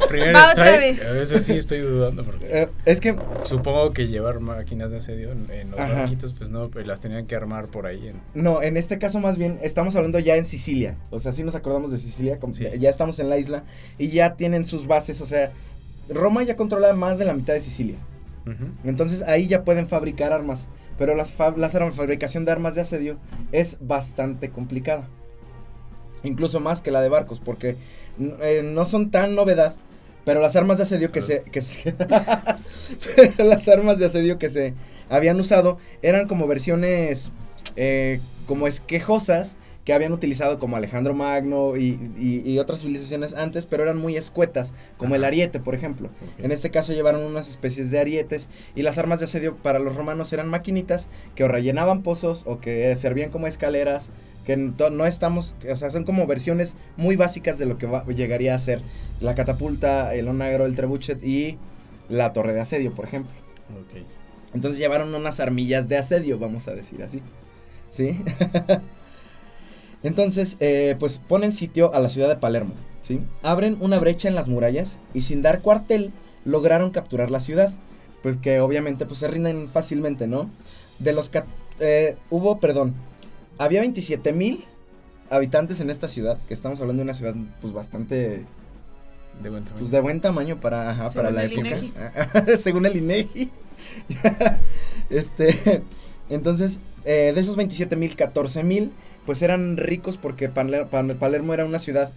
Primer Va strike. otra vez. A veces sí estoy dudando porque Es que... supongo que llevar máquinas de asedio en los Ajá. barquitos, pues no, pues las tenían que armar por ahí. No, en este caso más bien estamos hablando ya en Sicilia. O sea, sí nos acordamos de Sicilia, como Sí. ya estamos en la isla y ya tienen sus bases. O sea, Roma ya controla más de la mitad de Sicilia. Ujú. Entonces ahí ya pueden fabricar armas. Pero la fabricación de armas de asedio es bastante complicada. Incluso más que la de barcos, porque no son tan novedad. Pero las armas de asedio pero las armas de asedio que se habían usado eran como versiones como esquejosas que habían utilizado como Alejandro Magno y otras civilizaciones antes, pero eran muy escuetas, como el ariete, por ejemplo. Ok. En este caso llevaron unas especies de arietes y las armas de asedio para los romanos eran maquinitas que o rellenaban pozos o que servían como escaleras, que no estamos, o sea, son como versiones muy básicas de lo que llegaría a ser la catapulta, el onagro, el trebuchet y la torre de asedio, por ejemplo. Ok. Entonces llevaron unas armillas de asedio, vamos a decir así, ¿sí? Entonces, pues ponen sitio a la ciudad de Palermo, ¿sí? Abren una brecha en las murallas y sin dar cuartel lograron capturar la ciudad. Pues que obviamente pues se rinden fácilmente, ¿no? Había 27,000 habitantes en esta ciudad, que estamos hablando de una ciudad pues bastante... De buen tamaño. pues de buen tamaño para Según la el época. Según el INEGI. Entonces, de esos 27,000, 14,000 pues eran ricos porque Palermo era una ciudad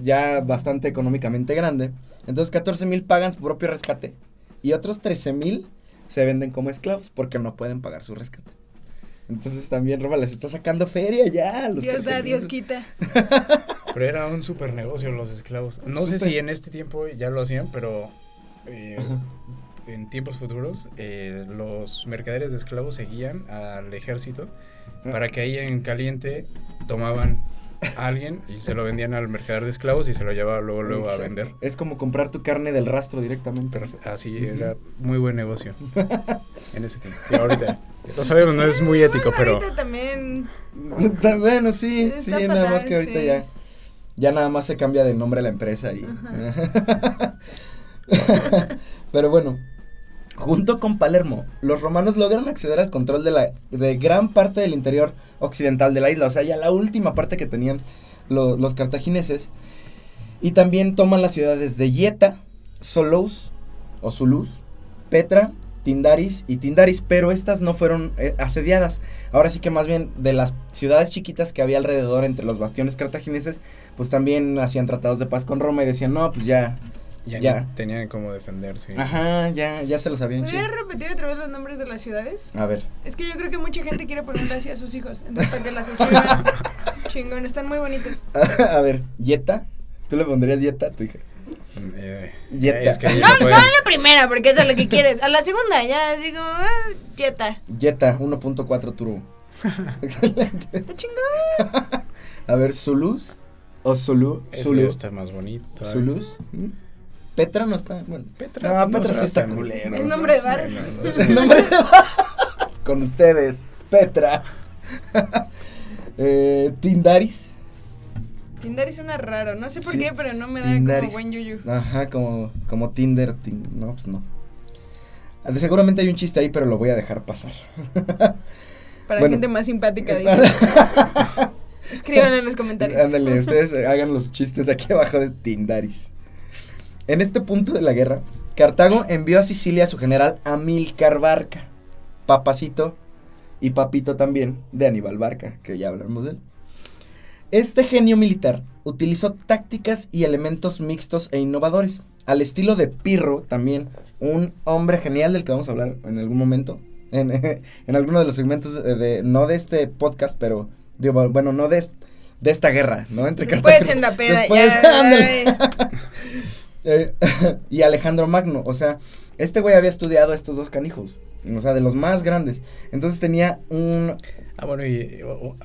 ya bastante económicamente grande. Entonces 14,000 pagan su propio rescate y otros 13,000 se venden como esclavos porque no pueden pagar su rescate. Entonces también Roma les está sacando feria ya. Dios da, Dios quita. Pero era un super negocio los esclavos. No sé si en este tiempo ya lo hacían, pero en tiempos futuros los mercaderes de esclavos seguían al ejército para que ahí en caliente tomaban a alguien y se lo vendían al mercader de esclavos y se lo llevaba luego a Exacto. vender. Es como comprar tu carne del rastro directamente. Así era muy buen negocio en ese tiempo. Y ahorita, lo sabemos, no es muy ético, pero... Ahorita también. Bueno, sí, Está sí, nada más fatal, que ahorita sí. ya nada más se cambia de nombre la empresa y... Pero bueno, junto con Palermo, los romanos logran acceder al control de gran parte del interior occidental de la isla, o sea, ya la última parte que tenían los cartagineses, y también toman las ciudades de Ieta, Zulus, Petra, Tindaris, pero estas no fueron asediadas. Ahora sí que más bien de las ciudades chiquitas que había alrededor entre los bastiones cartagineses, pues también hacían tratados de paz con Roma y decían, no, pues ya. Ya tenían como defenderse. Ajá, ya se los habían ¿Podrías chido. repetir otra vez los nombres de las ciudades? A ver. Es que yo creo que mucha gente quiere ponerle así a sus hijos. Entonces, para que las escriban. Chingón, están muy bonitos. A ver, Ieta. ¿Tú le pondrías Ieta a tu hija? Yeta. Es que No, no a la primera, porque es a la que quieres. A la segunda, ya, así como, Jetta. Jetta 1.4 turbo. Excelente. Está chingón. A ver, Zulus o Zulu. Zulu está más bonito. Zulus. Petra no está. Bueno, Petra no, Petra sí está tan- culero. Es nombre de bar. No El sé. nombre de- Con ustedes, Petra. Tindaris. Tindaris suena raro. No sé por Sí, qué, pero no me da Tindaris. como buen yuyu. Ajá, como Tinder. No, pues no. Seguramente hay un chiste ahí, pero lo voy a dejar pasar. Para Bueno, gente más simpática, es dice. para- Escriban en los comentarios. Ándale, ustedes hagan los chistes aquí abajo de Tindaris. En este punto de la guerra, Cartago envió a Sicilia a su general Amílcar Barca, papacito y papito también de Aníbal Barca, que ya hablamos de él. Este genio militar utilizó tácticas y elementos mixtos e innovadores, al estilo de Pirro también, un hombre genial del que vamos a hablar en algún momento, en alguno de los segmentos, no de este podcast, pero, digo, bueno, no de esta guerra, ¿no? Entre Después Cartago- en la peda, Después, ya. ándale. Ay. Y Alejandro Magno, o sea, Este güey había estudiado a estos dos canijos, o sea, de los más grandes. Entonces tenía un... Bueno, y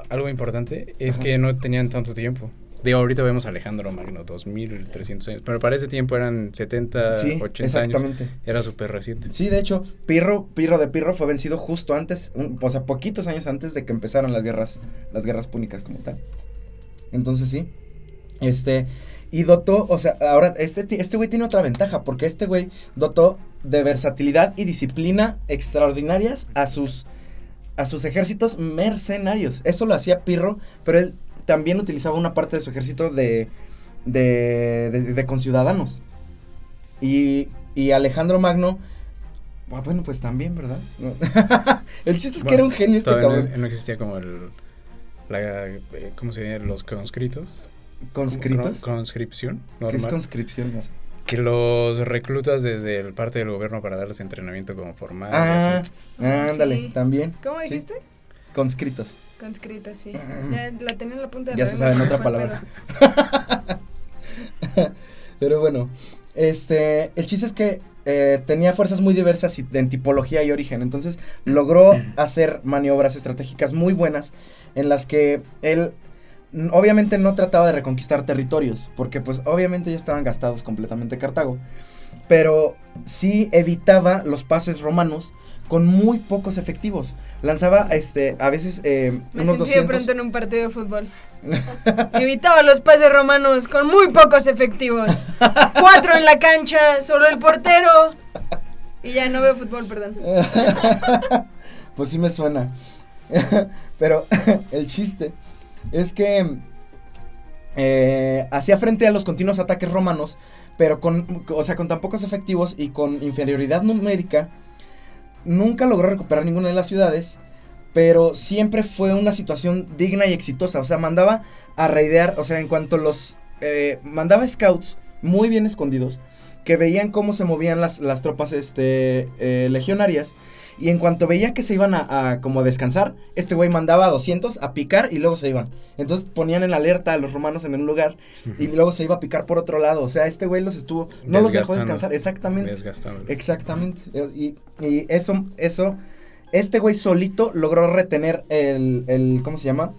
algo importante es que no tenían tanto tiempo. Digo, ahorita vemos a Alejandro Magno, 2300 años, pero para ese tiempo eran 70, Sí, 80 exactamente. años. Era súper reciente. Sí, de hecho, Pirro de Pirro fue vencido justo antes, o sea, poquitos años antes de que empezaran las guerras púnicas como tal. Entonces sí, y dotó, o sea, ahora este güey tiene otra ventaja, porque este güey dotó de versatilidad y disciplina extraordinarias a sus ejércitos mercenarios. Eso lo hacía Pirro, pero él también utilizaba una parte de su ejército de conciudadanos. Y Alejandro Magno, bueno, pues también, ¿verdad? No. El chiste es que era un genio este cabrón. No existía como ¿cómo se llama? Los conscritos. ¿Conscritos? Conscripción. Normal. ¿Qué es conscripción? No sé. Que los reclutas desde el parte del gobierno para darles entrenamiento como formal. Ándale, Sí. también. ¿Cómo Sí. dijiste? Conscritos. Conscrito, sí. Ya la tenía en la punta de Ya la se lengua, sabe en se otra me fue el palabra. Pero bueno, el chiste es que tenía fuerzas muy diversas en tipología y origen. Entonces logró hacer maniobras estratégicas muy buenas en las que él obviamente no trataba de reconquistar territorios, porque pues obviamente ya estaban gastados completamente Cartago, pero sí evitaba los pases romanos con muy pocos efectivos. Lanzaba a veces Me unos sentí 200. de pronto en un partido de fútbol. Evitaba los pases romanos con muy pocos efectivos. 4 en la cancha, solo el portero. Y ya no veo fútbol, perdón. Pues sí me suena. Pero el chiste es que hacía frente a los continuos ataques romanos, pero con tan pocos efectivos y con inferioridad numérica. Nunca logró recuperar ninguna de las ciudades, pero siempre fue una situación digna y exitosa. O sea, mandaba a raidear, o sea, en cuanto mandaba scouts muy bien escondidos, que veían cómo se movían las tropas legionarias, y en cuanto veía que se iban a como descansar, este güey mandaba a 200 a picar y luego se iban. Entonces ponían en alerta a los romanos en un lugar y luego se iba a picar por otro lado. O sea, este güey no los dejó descansar. Exactamente. Desgastando. Exactamente. Y eso, este güey solito logró retener ¿cómo se llama?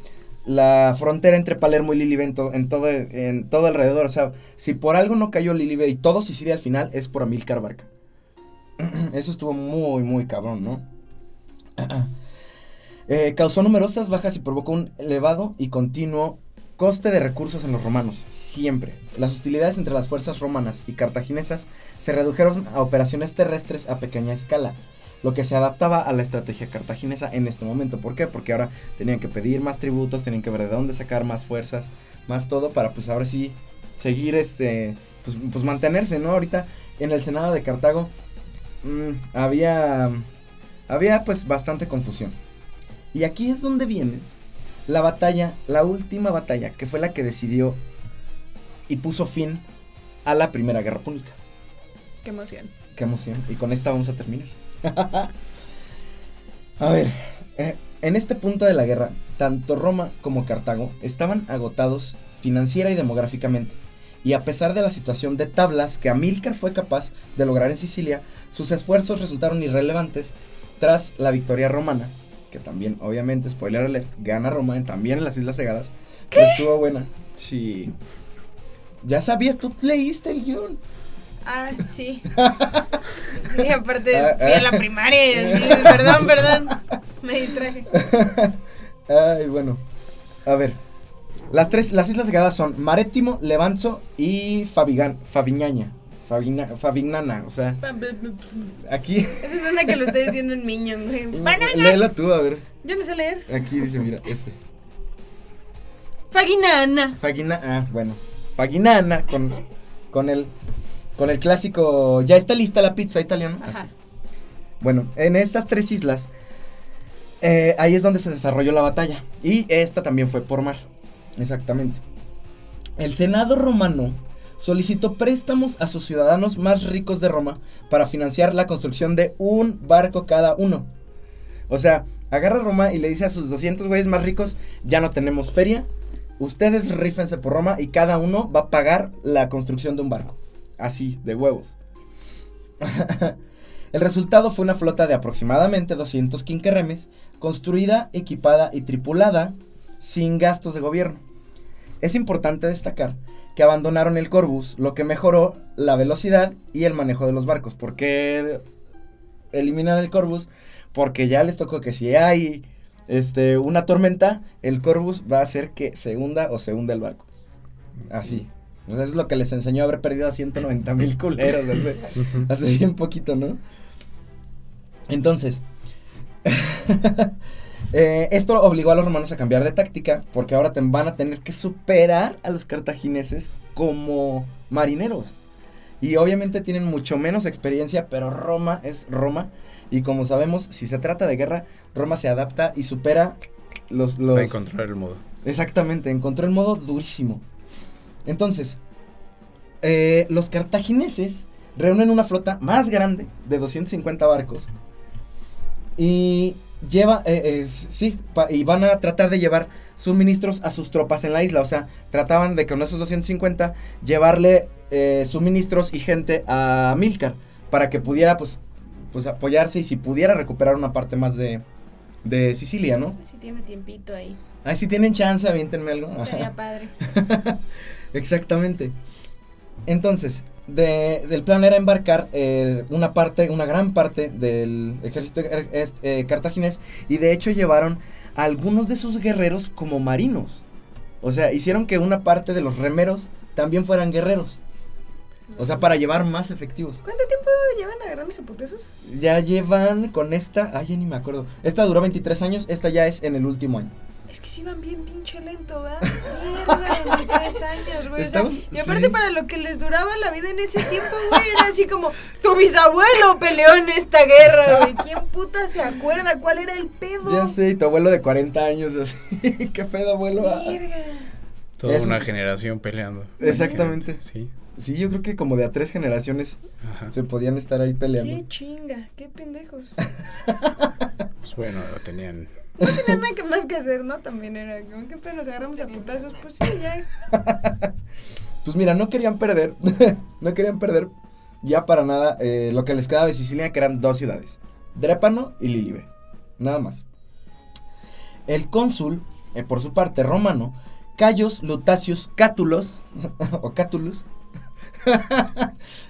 La frontera entre Palermo y Lilibeo en todo alrededor. O sea, si por algo no cayó Lilibeo y todo Sicilia al final, es por Amílcar Barca. Eso estuvo muy, muy cabrón, ¿no? Causó numerosas bajas y provocó un elevado y continuo coste de recursos en los romanos, siempre. Las hostilidades entre las fuerzas romanas y cartaginesas se redujeron a operaciones terrestres a pequeña escala, lo que se adaptaba a la estrategia cartaginesa en este momento. ¿Por qué? Porque ahora tenían que pedir más tributos, tenían que ver de dónde sacar más fuerzas, más todo, para pues ahora sí seguir pues mantenerse, ¿no? Ahorita en el Senado de Cartago había pues bastante confusión. Y aquí es donde viene la última batalla, que fue la que decidió y puso fin a la Primera Guerra Púnica. Qué emoción. Qué emoción. Y con esta vamos a terminar. A ver, en este punto de la guerra, tanto Roma como Cartago estaban agotados financiera y demográficamente. Y a pesar de la situación de tablas que Amílcar fue capaz de lograr en Sicilia, sus esfuerzos resultaron irrelevantes tras la victoria romana, que también, obviamente, spoiler alert, gana Roma también en las Islas Cegadas. ¿Qué? Estuvo buena. Sí. Ya sabías, tú leíste el guión. Ah, sí. Y aparte fui a la primaria y así, perdón, me distraje. Ay, bueno. A ver. Las Islas Cegadas son Marettimo, Levanzo y Favignana, o sea, aquí... Esa es una que lo está diciendo en Minion, güey. Léela tú, a ver. Yo no sé leer. Aquí dice, mira, ese. Faginana. Bueno. Faginana con el clásico, ya está lista la pizza italiana. Ajá. Así. Bueno, en estas 3 islas, ahí es donde se desarrolló la batalla. Y esta también fue por mar. Exactamente. El Senado romano solicitó préstamos a sus ciudadanos más ricos de Roma para financiar la construcción de un barco cada uno. O sea, agarra Roma y le dice a sus 200 güeyes más ricos, ya no tenemos feria, ustedes rífense por Roma y cada uno va a pagar la construcción de un barco. Así, de huevos. El resultado fue una flota de aproximadamente 200 quinquerremes, construida, equipada y tripulada sin gastos de gobierno. Es importante destacar que abandonaron el Corvus, lo que mejoró la velocidad y el manejo de los barcos. ¿Por qué eliminan el Corvus? Porque ya les tocó que si hay una tormenta, el Corvus va a hacer que se hunda o se hunda el barco. Así. O sea, es lo que les enseñó a haber perdido a 190,000 culeros hace bien poquito, ¿no? Entonces, esto obligó a los romanos a cambiar de táctica, porque ahora van a tener que superar a los cartagineses como marineros. Y obviamente tienen mucho menos experiencia, pero Roma es Roma. Y como sabemos, si se trata de guerra, Roma se adapta y supera los... Va a encontrar el modo. Exactamente, encontró el modo durísimo. Entonces, los cartagineses reúnen una flota más grande de 250 barcos. Y y van a tratar de llevar suministros a sus tropas en la isla. O sea, trataban de con esos 250 llevarle suministros y gente a Amílcar para que pudiera pues apoyarse y si pudiera recuperar una parte más de Sicilia, ¿no? Si tiene tiempito ahí. Ah, si tienen chance, aviéntenme algo. Estaría padre. Exactamente. Entonces, del plan era embarcar una gran parte del ejército cartaginés, y de hecho llevaron a algunos de sus guerreros como marinos. O sea, hicieron que una parte de los remeros también fueran guerreros. O sea, para llevar más efectivos. ¿Cuánto tiempo llevan agarrándose putazos? Ya llevan con esta, ya ni me acuerdo. Esta duró 23 años, esta ya es en el último año. Es que sí iban bien pinche lento, ¿verdad? Mierda, 23 años, güey. O sea, y aparte sí. Para lo que les duraba la vida en ese tiempo, güey, era así como, tu bisabuelo peleó en esta guerra, güey. ¿Quién puta se acuerda cuál era el pedo? Ya sé, y tu abuelo de 40 años, así. ¿Qué pedo, abuelo? Verga. Toda una generación peleando. Exactamente. Sí. Sí, yo creo que como de a 3 generaciones se podían estar ahí peleando. Qué chinga, qué pendejos. Pues bueno, lo tenían. No tenían nada más que hacer, ¿no? También era como que nos agarramos a putazos, pues sí, ya. Pues mira, no querían perder ya para nada lo que les quedaba de Sicilia, que eran 2 ciudades, Drépano y Lílibe, nada más. El cónsul, por su parte romano, Caius Lutacius Catulos, o Catulus,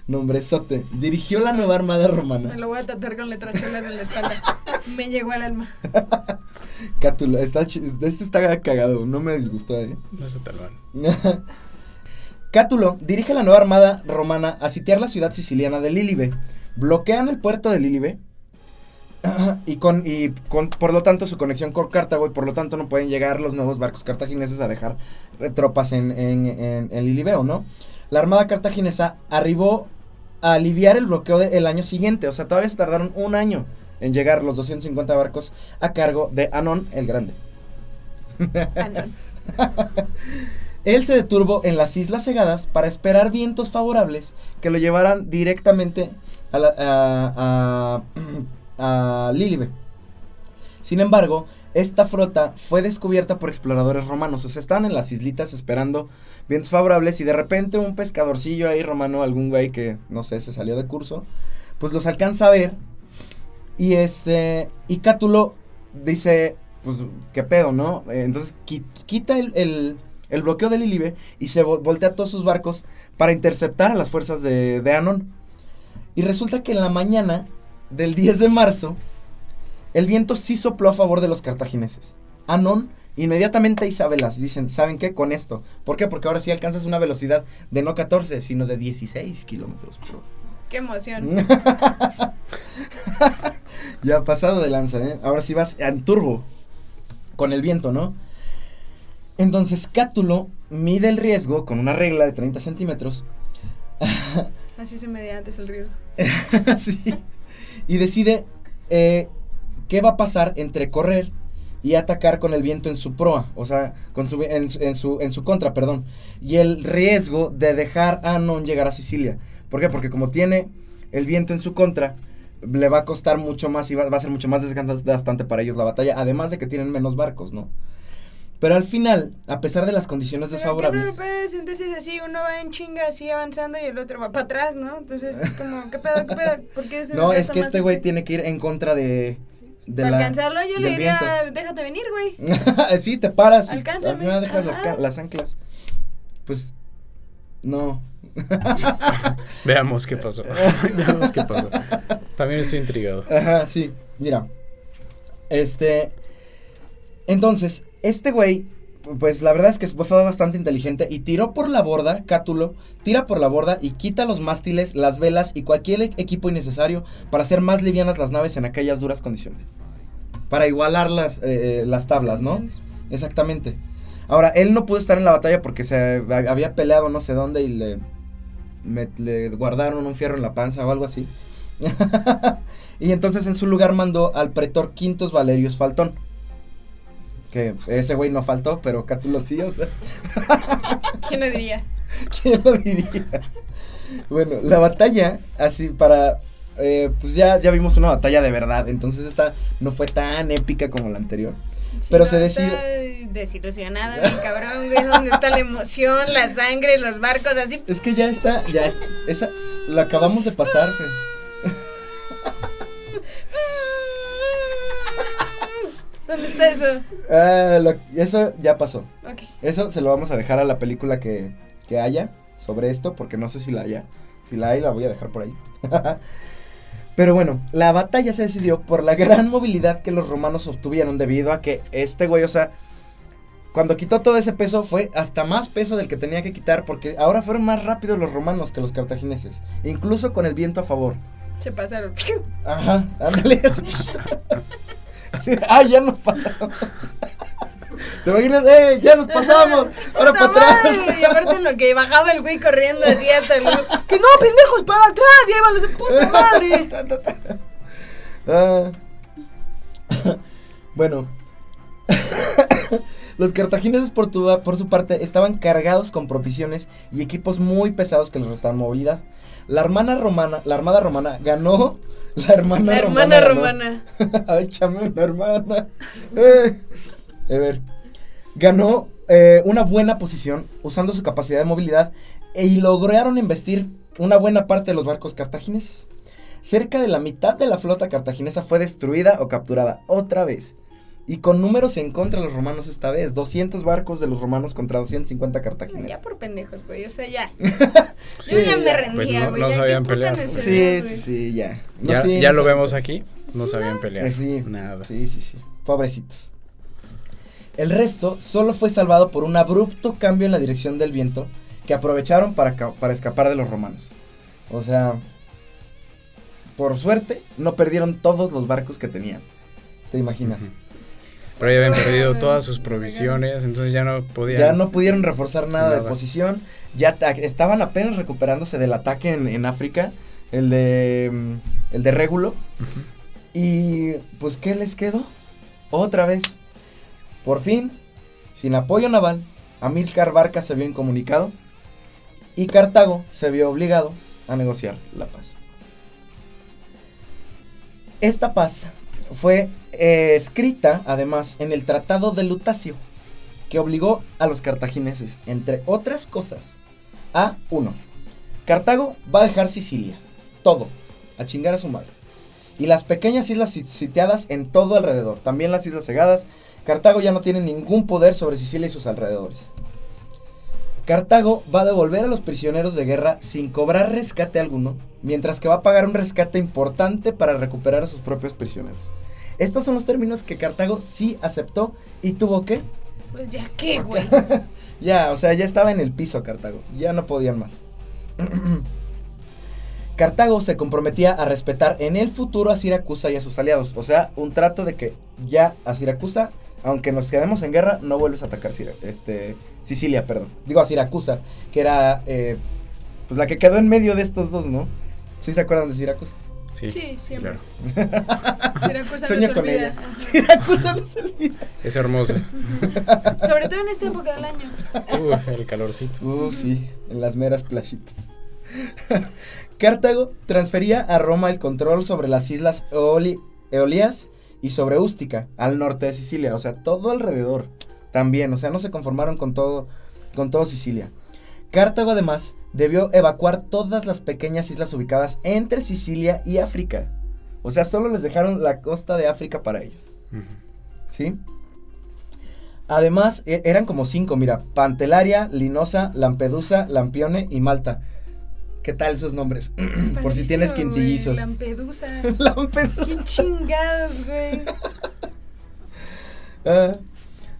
nombrezote, dirigió la nueva armada romana. Me lo voy a tatuar con letrachuelas en la espalda. Me llegó al alma. Cátulo, está cagado, no me disgustó, No está tan mal. Cátulo dirige la nueva armada romana a sitiar la ciudad siciliana de Lílibe. Bloquean el puerto de Lílibe y por lo tanto su conexión con Cartago, y por lo tanto no pueden llegar los nuevos barcos cartagineses a dejar tropas en Lilibeo, ¿no? La armada cartaginesa arribó a aliviar el bloqueo del año siguiente. O sea, todavía se tardaron un año en llegar los 250 barcos a cargo de Anón el Grande. Anón. Él se detuvo en las Islas Cegadas para esperar vientos favorables que lo llevaran directamente a Lílibe. Sin embargo, esta flota fue descubierta por exploradores romanos. O sea, estaban en las islitas esperando vientos favorables y de repente un pescadorcillo ahí romano, algún güey que, no sé, se salió de curso, pues los alcanza a ver. Y Cátulo dice, pues, ¿qué pedo, no? Entonces quita el bloqueo de Lílibe y se voltea todos sus barcos para interceptar a las fuerzas de Anón. Y resulta que en la mañana del 10 de marzo, el viento sí sopló a favor de los cartagineses. Anón inmediatamente hizo velas. Dicen, ¿saben qué? Con esto. ¿Por qué? Porque ahora sí alcanzas una velocidad de no 14, sino de 16 kilómetros por hora. ¡Qué emoción! Ya pasado de lanza, ¿eh? Ahora sí vas en turbo con el viento, ¿no? Entonces Cátulo mide el riesgo con una regla de 30 centímetros. Así se medía antes el riesgo. Sí. Y decide qué va a pasar entre correr y atacar con el viento en su proa, o sea, en su contra, perdón. Y el riesgo de dejar a Anón llegar a Sicilia. ¿Por qué? Porque como tiene el viento en su contra, le va a costar mucho más y va a ser mucho más desgastante para ellos la batalla, además de que tienen menos barcos, ¿no? Pero al final, a pesar de las condiciones desfavorables... Pues, entonces así uno va en chinga así avanzando y el otro va para atrás, ¿no? Entonces es como, ¿qué pedo? ¿Por qué se No, es retrasa que más este güey tiene que ir en contra de Para alcanzarlo yo le del diría, viento. déjate venir, güey. Sí, te paras. Alcánzame. Al final dejas Ajá. las anclas. Pues, no. Veamos qué pasó. Veamos qué pasó. También estoy intrigado. Ajá, sí. Mira. Entonces, este güey, pues la verdad es que fue bastante inteligente y tiró por la borda, Cátulo, tira por la borda y quita los mástiles, las velas y cualquier equipo innecesario para hacer más livianas las naves en aquellas duras condiciones. Para igualar las tablas, ¿no? Exactamente. Ahora, él no pudo estar en la batalla porque se había peleado no sé dónde y le guardaron un fierro en la panza o algo así. Y entonces en su lugar mandó al pretor Quintus Valerius Faltón. Que ese güey no faltó, pero Cátulo sí, o sea. ¿Quién lo diría? ¿Quién lo diría? Bueno, la batalla, así para... pues ya vimos una batalla de verdad, entonces esta no fue tan épica como la anterior. Sí, Pero no, se está decide... desilusionada, mi cabrón, güey. ¿Dónde está la emoción, la sangre, los barcos así? Es que esa la acabamos de pasar, güey. ¿Dónde está eso? Eso ya pasó. Ok. Eso se lo vamos a dejar a la película que haya sobre esto, porque no sé si la haya. Si la hay, la voy a dejar por ahí. Pero bueno, la batalla se decidió por la gran movilidad que los romanos obtuvieron debido a que este güey, o sea, cuando quitó todo ese peso fue hasta más peso del que tenía que quitar, porque ahora fueron más rápidos los romanos que los cartagineses, incluso con el viento a favor. Se pasaron. Ajá, ándale. Así, ya nos pasamos. ¿Te imaginas? Ya nos pasamos. Ahora para atrás. Y aparte en lo que bajaba el güey corriendo así hasta el... ¡Que no, pendejos! ¡Para atrás! ¡Ya iban los de puta madre! Bueno. Los cartagineses por su parte estaban cargados con provisiones y equipos muy pesados que les restaban movilidad. La armada romana ganó. La hermana romana. Ay, échame una hermana. A ver. Ganó una buena posición usando su capacidad de movilidad y lograron embestir una buena parte de los barcos cartagineses. Cerca de la mitad de la flota cartaginesa fue destruida o capturada otra vez. Y con números en contra de los romanos esta vez. 200 barcos de los romanos contra 250 cartagineses. Ya por pendejos, güey. O sea, ya. Sí, Yo ya me rendía, Pues güey. no ya, sabían qué puta pelear. necesidad, güey. Sí, ya. Ya lo vemos aquí. No sabían pelear. Sí. Nada. Sí. Pobrecitos. El resto solo fue salvado por un abrupto cambio en la dirección del viento que aprovecharon para escapar de los romanos. O sea, por suerte no perdieron todos los barcos que tenían. ¿Te imaginas? Ujú. Pero ya habían perdido todas sus provisiones, entonces ya no podían. Ya no pudieron reforzar nada de Nada. posición. Ya estaban apenas recuperándose del ataque en África, el de Régulo. Ujú. Y pues, ¿qué les quedó? Otra vez. Por fin, sin apoyo naval, Amílcar Barca se vio incomunicado y Cartago se vio obligado a negociar la paz. Esta paz fue escrita, además, en el Tratado de Lutacio, que obligó a los cartagineses, entre otras cosas, a 1. Cartago va a dejar Sicilia, todo, a chingar a su madre. Y las pequeñas islas sitiadas en todo alrededor, también las islas cegadas. Cartago ya no tiene ningún poder sobre Sicilia y sus alrededores. Cartago va a devolver a los prisioneros de guerra sin cobrar rescate alguno, mientras que va a pagar un rescate importante para recuperar a sus propios prisioneros. Estos son los términos que Cartago sí aceptó y tuvo que... Pues ya qué, güey. Ya, o sea, ya estaba en el piso Cartago, ya no podían más. Cartago se comprometía a respetar en el futuro a Siracusa y a sus aliados. O sea, un trato de que ya a Siracusa, aunque nos quedemos en guerra, no vuelves a atacar Sicilia, perdón. Digo a Siracusa, que era pues la que quedó en medio de estos dos, ¿no? ¿Sí se acuerdan de Siracusa? Sí, Sí, siempre. claro. Siracusa Sueño no se con olvida. ella. Ajá. Siracusa no se olvida. Es hermoso. Sobre todo en esta época del año. El calorcito. Sí, en las meras playitas. Cartago transfería a Roma el control sobre las islas Eolias y sobre Ústica, al norte de Sicilia, o sea, todo alrededor. también, o sea, no se conformaron con todo Sicilia. Cartago además debió evacuar todas las pequeñas islas ubicadas entre Sicilia y África. O sea, solo les dejaron la costa de África para ellos. ¿Sí? Además, eran como 5, mira, Pantelaria, Linosa, Lampedusa, Lampione y Malta. ¿Qué tal esos nombres? Por si tienes quintillizos. Lampedusa. Lampedusa. Qué chingados, güey.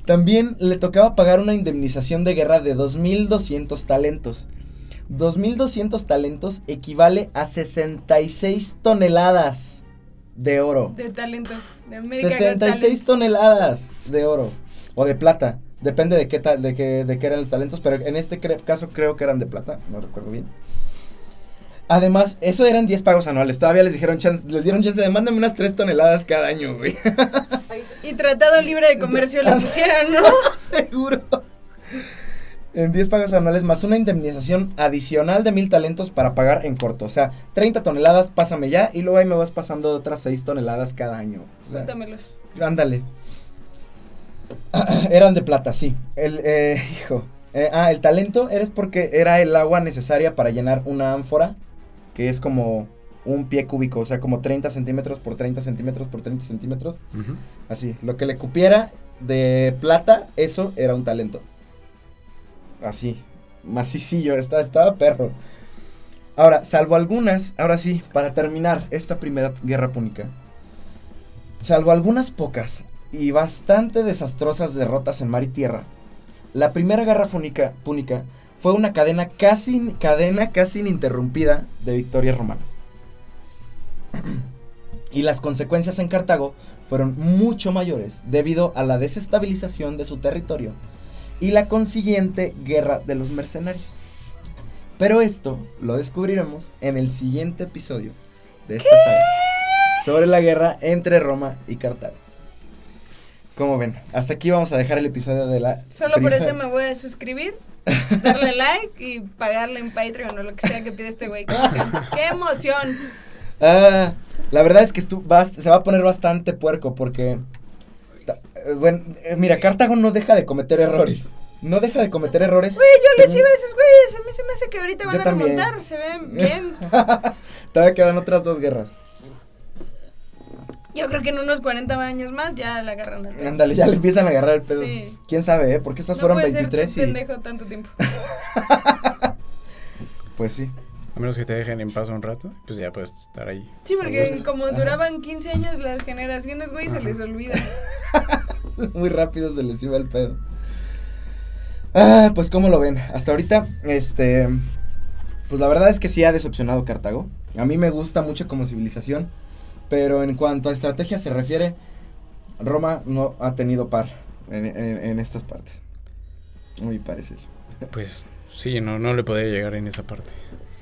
También le tocaba pagar una indemnización de guerra de 2.200 talentos. 2.200 talentos equivale a 66 toneladas de oro. De talento. De América 66 toneladas de oro. O de plata. Depende de qué eran los talentos. Pero en este caso creo que eran de plata. No recuerdo bien. Además, eso eran 10 pagos anuales. Todavía les dieron chance de mándame unas 3 toneladas cada año, güey. Y tratado libre de comercio le pusieron, ¿no? Seguro. En 10 pagos anuales más una indemnización adicional de 1,000 talentos para pagar en corto. O sea, 30 toneladas, pásame ya. Y luego ahí me vas pasando otras 6 toneladas cada año. O sea, Dámelos. Ándale. Eran de plata, sí. El talento eres porque era el agua necesaria para llenar una ánfora, que es como un pie cúbico, o sea, como 30 centímetros por 30 centímetros por 30 centímetros. Así, lo que le cupiera de plata, eso era un talento. Así, macicillo, estaba perro. Ahora, salvo algunas, ahora sí, para terminar esta primera guerra púnica, salvo algunas pocas y bastante desastrosas derrotas en mar y tierra, la primera guerra púnica fue una cadena casi ininterrumpida de victorias romanas. Y las consecuencias en Cartago fueron mucho mayores debido a la desestabilización de su territorio y la consiguiente guerra de los mercenarios. Pero esto lo descubriremos en el siguiente episodio de esta saga sobre la guerra entre Roma y Cartago. ¿Cómo ven? Hasta aquí vamos a dejar el episodio de la... Solo por eso me voy a suscribir, darle like y pagarle en Patreon o lo que sea que pide este güey. ¡Qué emoción! ¡Qué emoción! La verdad es que se va a poner bastante puerco porque... Bueno, mira, Cartago no deja de cometer errores. No deja de cometer errores. Güey, yo les iba a esos güeyes. A mí se me hace que ahorita van Yo a también. remontar. Se ven bien. Todavía quedan otras 2 guerras. Yo creo que en unos 40 años más ya la agarran al pedo. Ándale, ya le empiezan a agarrar el pedo. Sí. ¿Quién sabe, Porque estas No fueron puede 23 ser y... pendejo tanto tiempo. Pues sí. A menos que te dejen en paz un rato, pues ya puedes estar ahí. Sí, porque gusto. como duraban 15 años las generaciones, güey, se les olvida. Muy rápido se les iba el pedo. Pues ¿cómo lo ven? Hasta ahorita, pues la verdad es que sí ha decepcionado Cartago. A mí me gusta mucho como civilización, pero en cuanto a estrategia se refiere, Roma no ha tenido par en estas partes, a mi parecer. Pues sí, no le podía llegar en esa parte.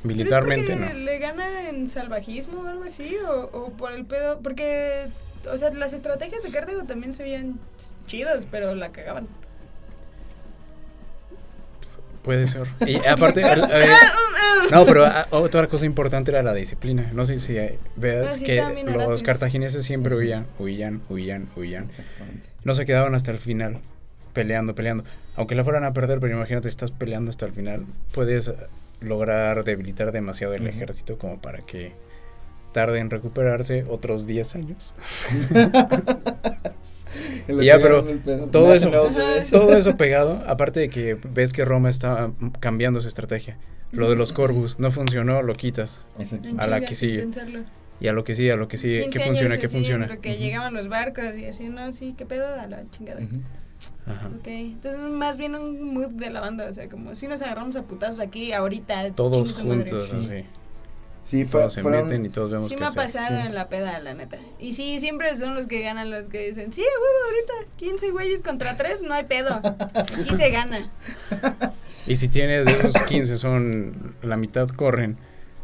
Militarmente ¿Pero es porque no. le gana en salvajismo o algo así? ¿O por el pedo? Porque, o sea, las estrategias de Cartago también se veían chidas, pero la cagaban. Puede ser. Y aparte, no, pero otra cosa importante era la disciplina. No sé si veas sí que estaban bien los orates. cartagineses siempre huían. Exactamente. No se quedaban hasta el final peleando. Aunque la fueran a perder, pero imagínate, estás peleando hasta el final. Puedes lograr debilitar demasiado el ejército como para que tarde en recuperarse otros 10 años. Y ya, pero todo eso pegado, aparte de que ves que Roma está cambiando su estrategia. Lo de los Corvus no funcionó, lo quitas. Exacto. En A la chinga, que sin sigue. pensarlo. Y a lo que sigue, 15 ¿qué años funciona? ¿Qué así, funciona? en lo que llegaban los barcos y así, no, sí, ¿qué pedo? A la chingada. Ajá. Ok, entonces más bien un mood de la banda, o sea, como si nos agarramos a putazos aquí ahorita. Todos chingue su madre. juntos, Sí. así. Sí, Todos se fueron... meten y todos vemos Sí qué me ha hacer. pasado Sí. en la peda, la neta. Y sí, siempre son los que ganan los que dicen, sí, huevo, ahorita 15 güeyes contra 3, no hay pedo. Aquí se gana. Y si tienes de esos 15 son la mitad corren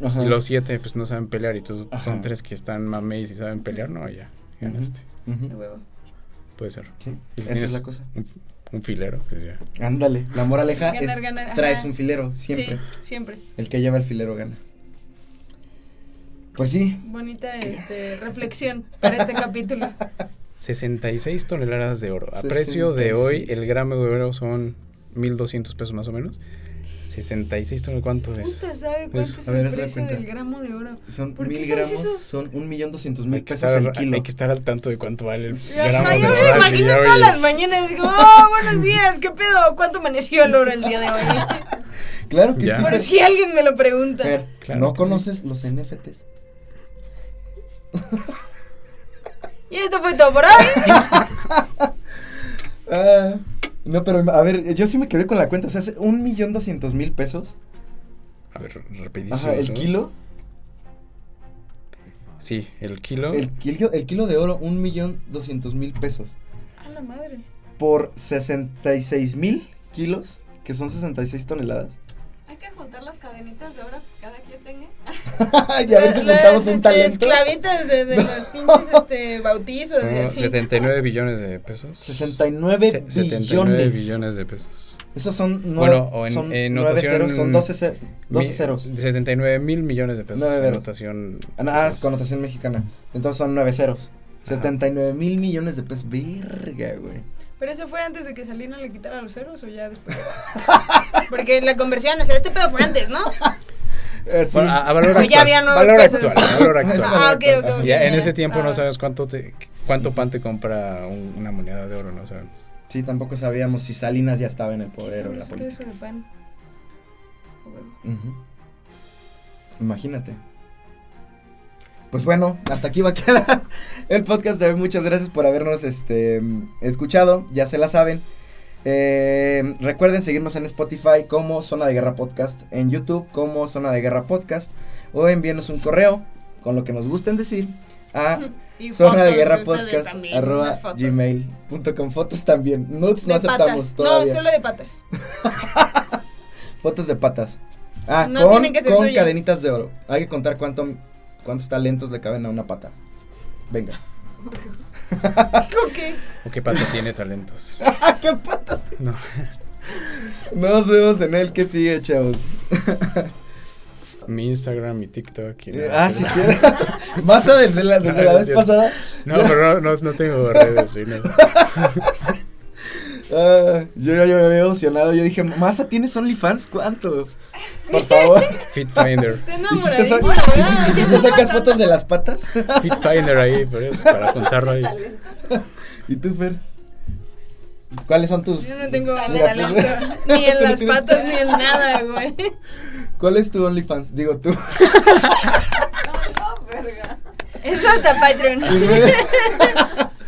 Ajá. y los 7 pues no saben pelear y todos Ajá. son 3 que están mameis y saben pelear, no, ya ganaste. Ujú. De huevo. Puede ser. Sí, Y si esa es tienes la cosa. un filero, pues ya. Ándale, la moraleja Ganar, es ganar, ajá. traes un filero, siempre. Sí, siempre. El que lleva el filero gana. Pues sí, Bonita reflexión para este capítulo. 66 toneladas de oro. A precio de hoy, el gramo de oro son 1,200 pesos más o menos. 66 toneladas, ¿cuánto es? Puta, ¿sabe cuánto Pues, es a ver, el haz de precio cuenta. del gramo de oro? Son ¿Por qué 1000 sabes gramos, eso? son 1,200,000 Hay que pesos estar, el kilo. hay que estar al tanto de cuánto vale el Ajá, gramo de yo oro. me lo al imagino día, todas oye. las mañanas. Digo, oh, buenos días, ¿qué pedo? ¿Cuánto amaneció el oro el día de hoy? Claro que Ya. sí. Por si alguien me lo pregunta. Fer, Claro ¿no que conoces los NFTs? Y esto fue todo por hoy. Ah, no, pero a ver, yo sí me quedé con la cuenta. O sea, hace 1,200,000 pesos. A ver, rapidísimo. Ajá, el ¿no? kilo. Sí, el kilo. El kilo de oro, 1,200,000 pesos. A la madre. Por 66,000 kilos, que son 66 toneladas. Hay que juntar las cadenitas de oro que cada quien tenga. Y a ver si juntamos un talento. Esclavitas de los pinches bautizos y Son así. 79 billones de pesos. 69 79 billones. billones de pesos. Esos son Bueno, o en- son en 9 notación- ceros, son 12 ceros. 79 mil millones de pesos. Nueve En ceros. notación. Es connotación mexicana. Entonces son 9 ceros. Ajá. 79,000 millones de pesos. Verga, güey. ¿Pero eso fue antes de que Salinas le quitara los ceros o ya después? Porque la conversión, o sea, este pedo fue antes, ¿no? Sí. Bueno, a valor O actual. ya había nuevos valor pesos. actual. Valor actual. Ah, ok, ok, ok. Ya en ese tiempo Ah. no sabes cuánto pan te compra una moneda de oro, no sabemos. Sí, tampoco sabíamos si Salinas ya estaba en el Qué poder o en la sabroso todo política. eso de pan. A huevo. Ujú. Imagínate. Pues bueno, hasta aquí va a quedar el podcast de hoy. Muchas gracias por habernos escuchado. Ya se la saben. Recuerden seguirnos en Spotify como Zona de Guerra Podcast, en YouTube como Zona de Guerra Podcast, o envíenos un correo con lo que nos gusten decir a Y Zona de fotos Guerra ustedes Podcast también, arroba unas fotos. gmail.com. Fotos también. Nudes no De aceptamos patas. todavía. No, solo de patas. Fotos de patas. Ah, No con tienen que ser suyas. cadenitas de oro. Hay que contar cuántos talentos le caben a una pata. Venga. ¿Con qué? ¿O qué pata tiene talentos? ¿Qué pata? No. Nos vemos en el que sigue, chavos. Mi Instagram, mi TikTok. Y Sí, sí. Masa desde la vez cierto. pasada. No, pero no tengo redes, güey, no. Yo ya me había emocionado. Yo dije, Masa, ¿tienes OnlyFans? ¿Cuánto? Por favor. Fitfinder. Te ¿Y si te, enamoradísimo, ¿y si te sacas fotos de las patas? Fitfinder ahí, por eso, para juntarlo ahí. ¿Y tú, Fer? ¿Cuáles son tus...? Yo no tengo Mira, talento, pues, ni en tú no las tienes patas, ni en nada, güey. ¿Cuál es tu OnlyFans? Digo, tú. No, verga. Eso hasta Patreon. Tus redes,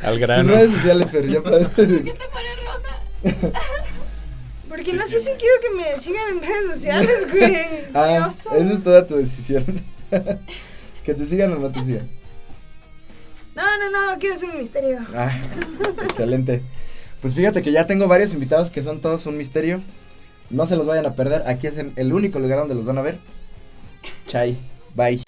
Al tus grano. redes sociales, Fer. Ya para... ¿Qué te pones roja? Porque no sé si quiero que me sigan en redes sociales, güey. Qué oso. Esa es toda tu decisión. Que te sigan o no te sigan. No, quiero ser un misterio. Excelente. Pues fíjate que ya tengo varios invitados que son todos un misterio. No se los vayan a perder. Aquí es el único lugar donde los van a ver. Chai. Bye.